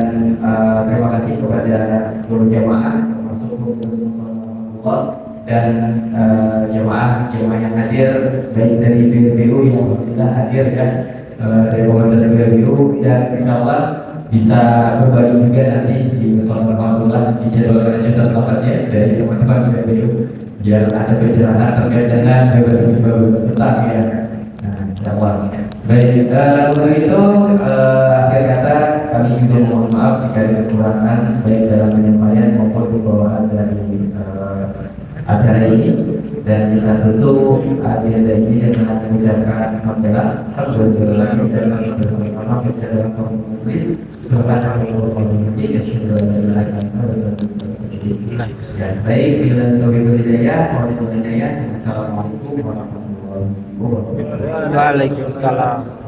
terima kasih kepada seluruh jamaah termasuk Allah dan jamaah yang hadir baik dari BBU yang sudah hadir dan dari komunitas BBU, dan insyaallah bisa berbagi juga nanti di sholat Alhamdulillah di jadwal jasa tempatnya dari teman-teman BBU biar ada pencerahan terkait dengan bebas petang ya. Nah, insyaallah. Baik, untuk itu akhir kata kami juga mohon maaf jika ada kekurangan baik dalam penyampaian maupun pembawaan dari acara ini, dan kita tutup agenda ini dengan mengucapkan hamdalah alhamdulillah dan bersama-sama kita dalam komunis subhanallah dan baik bila taufiq hidayah wa hidayah. Assalamualaikum warahmatullahi wabarakatuh. Waalaikumsalam.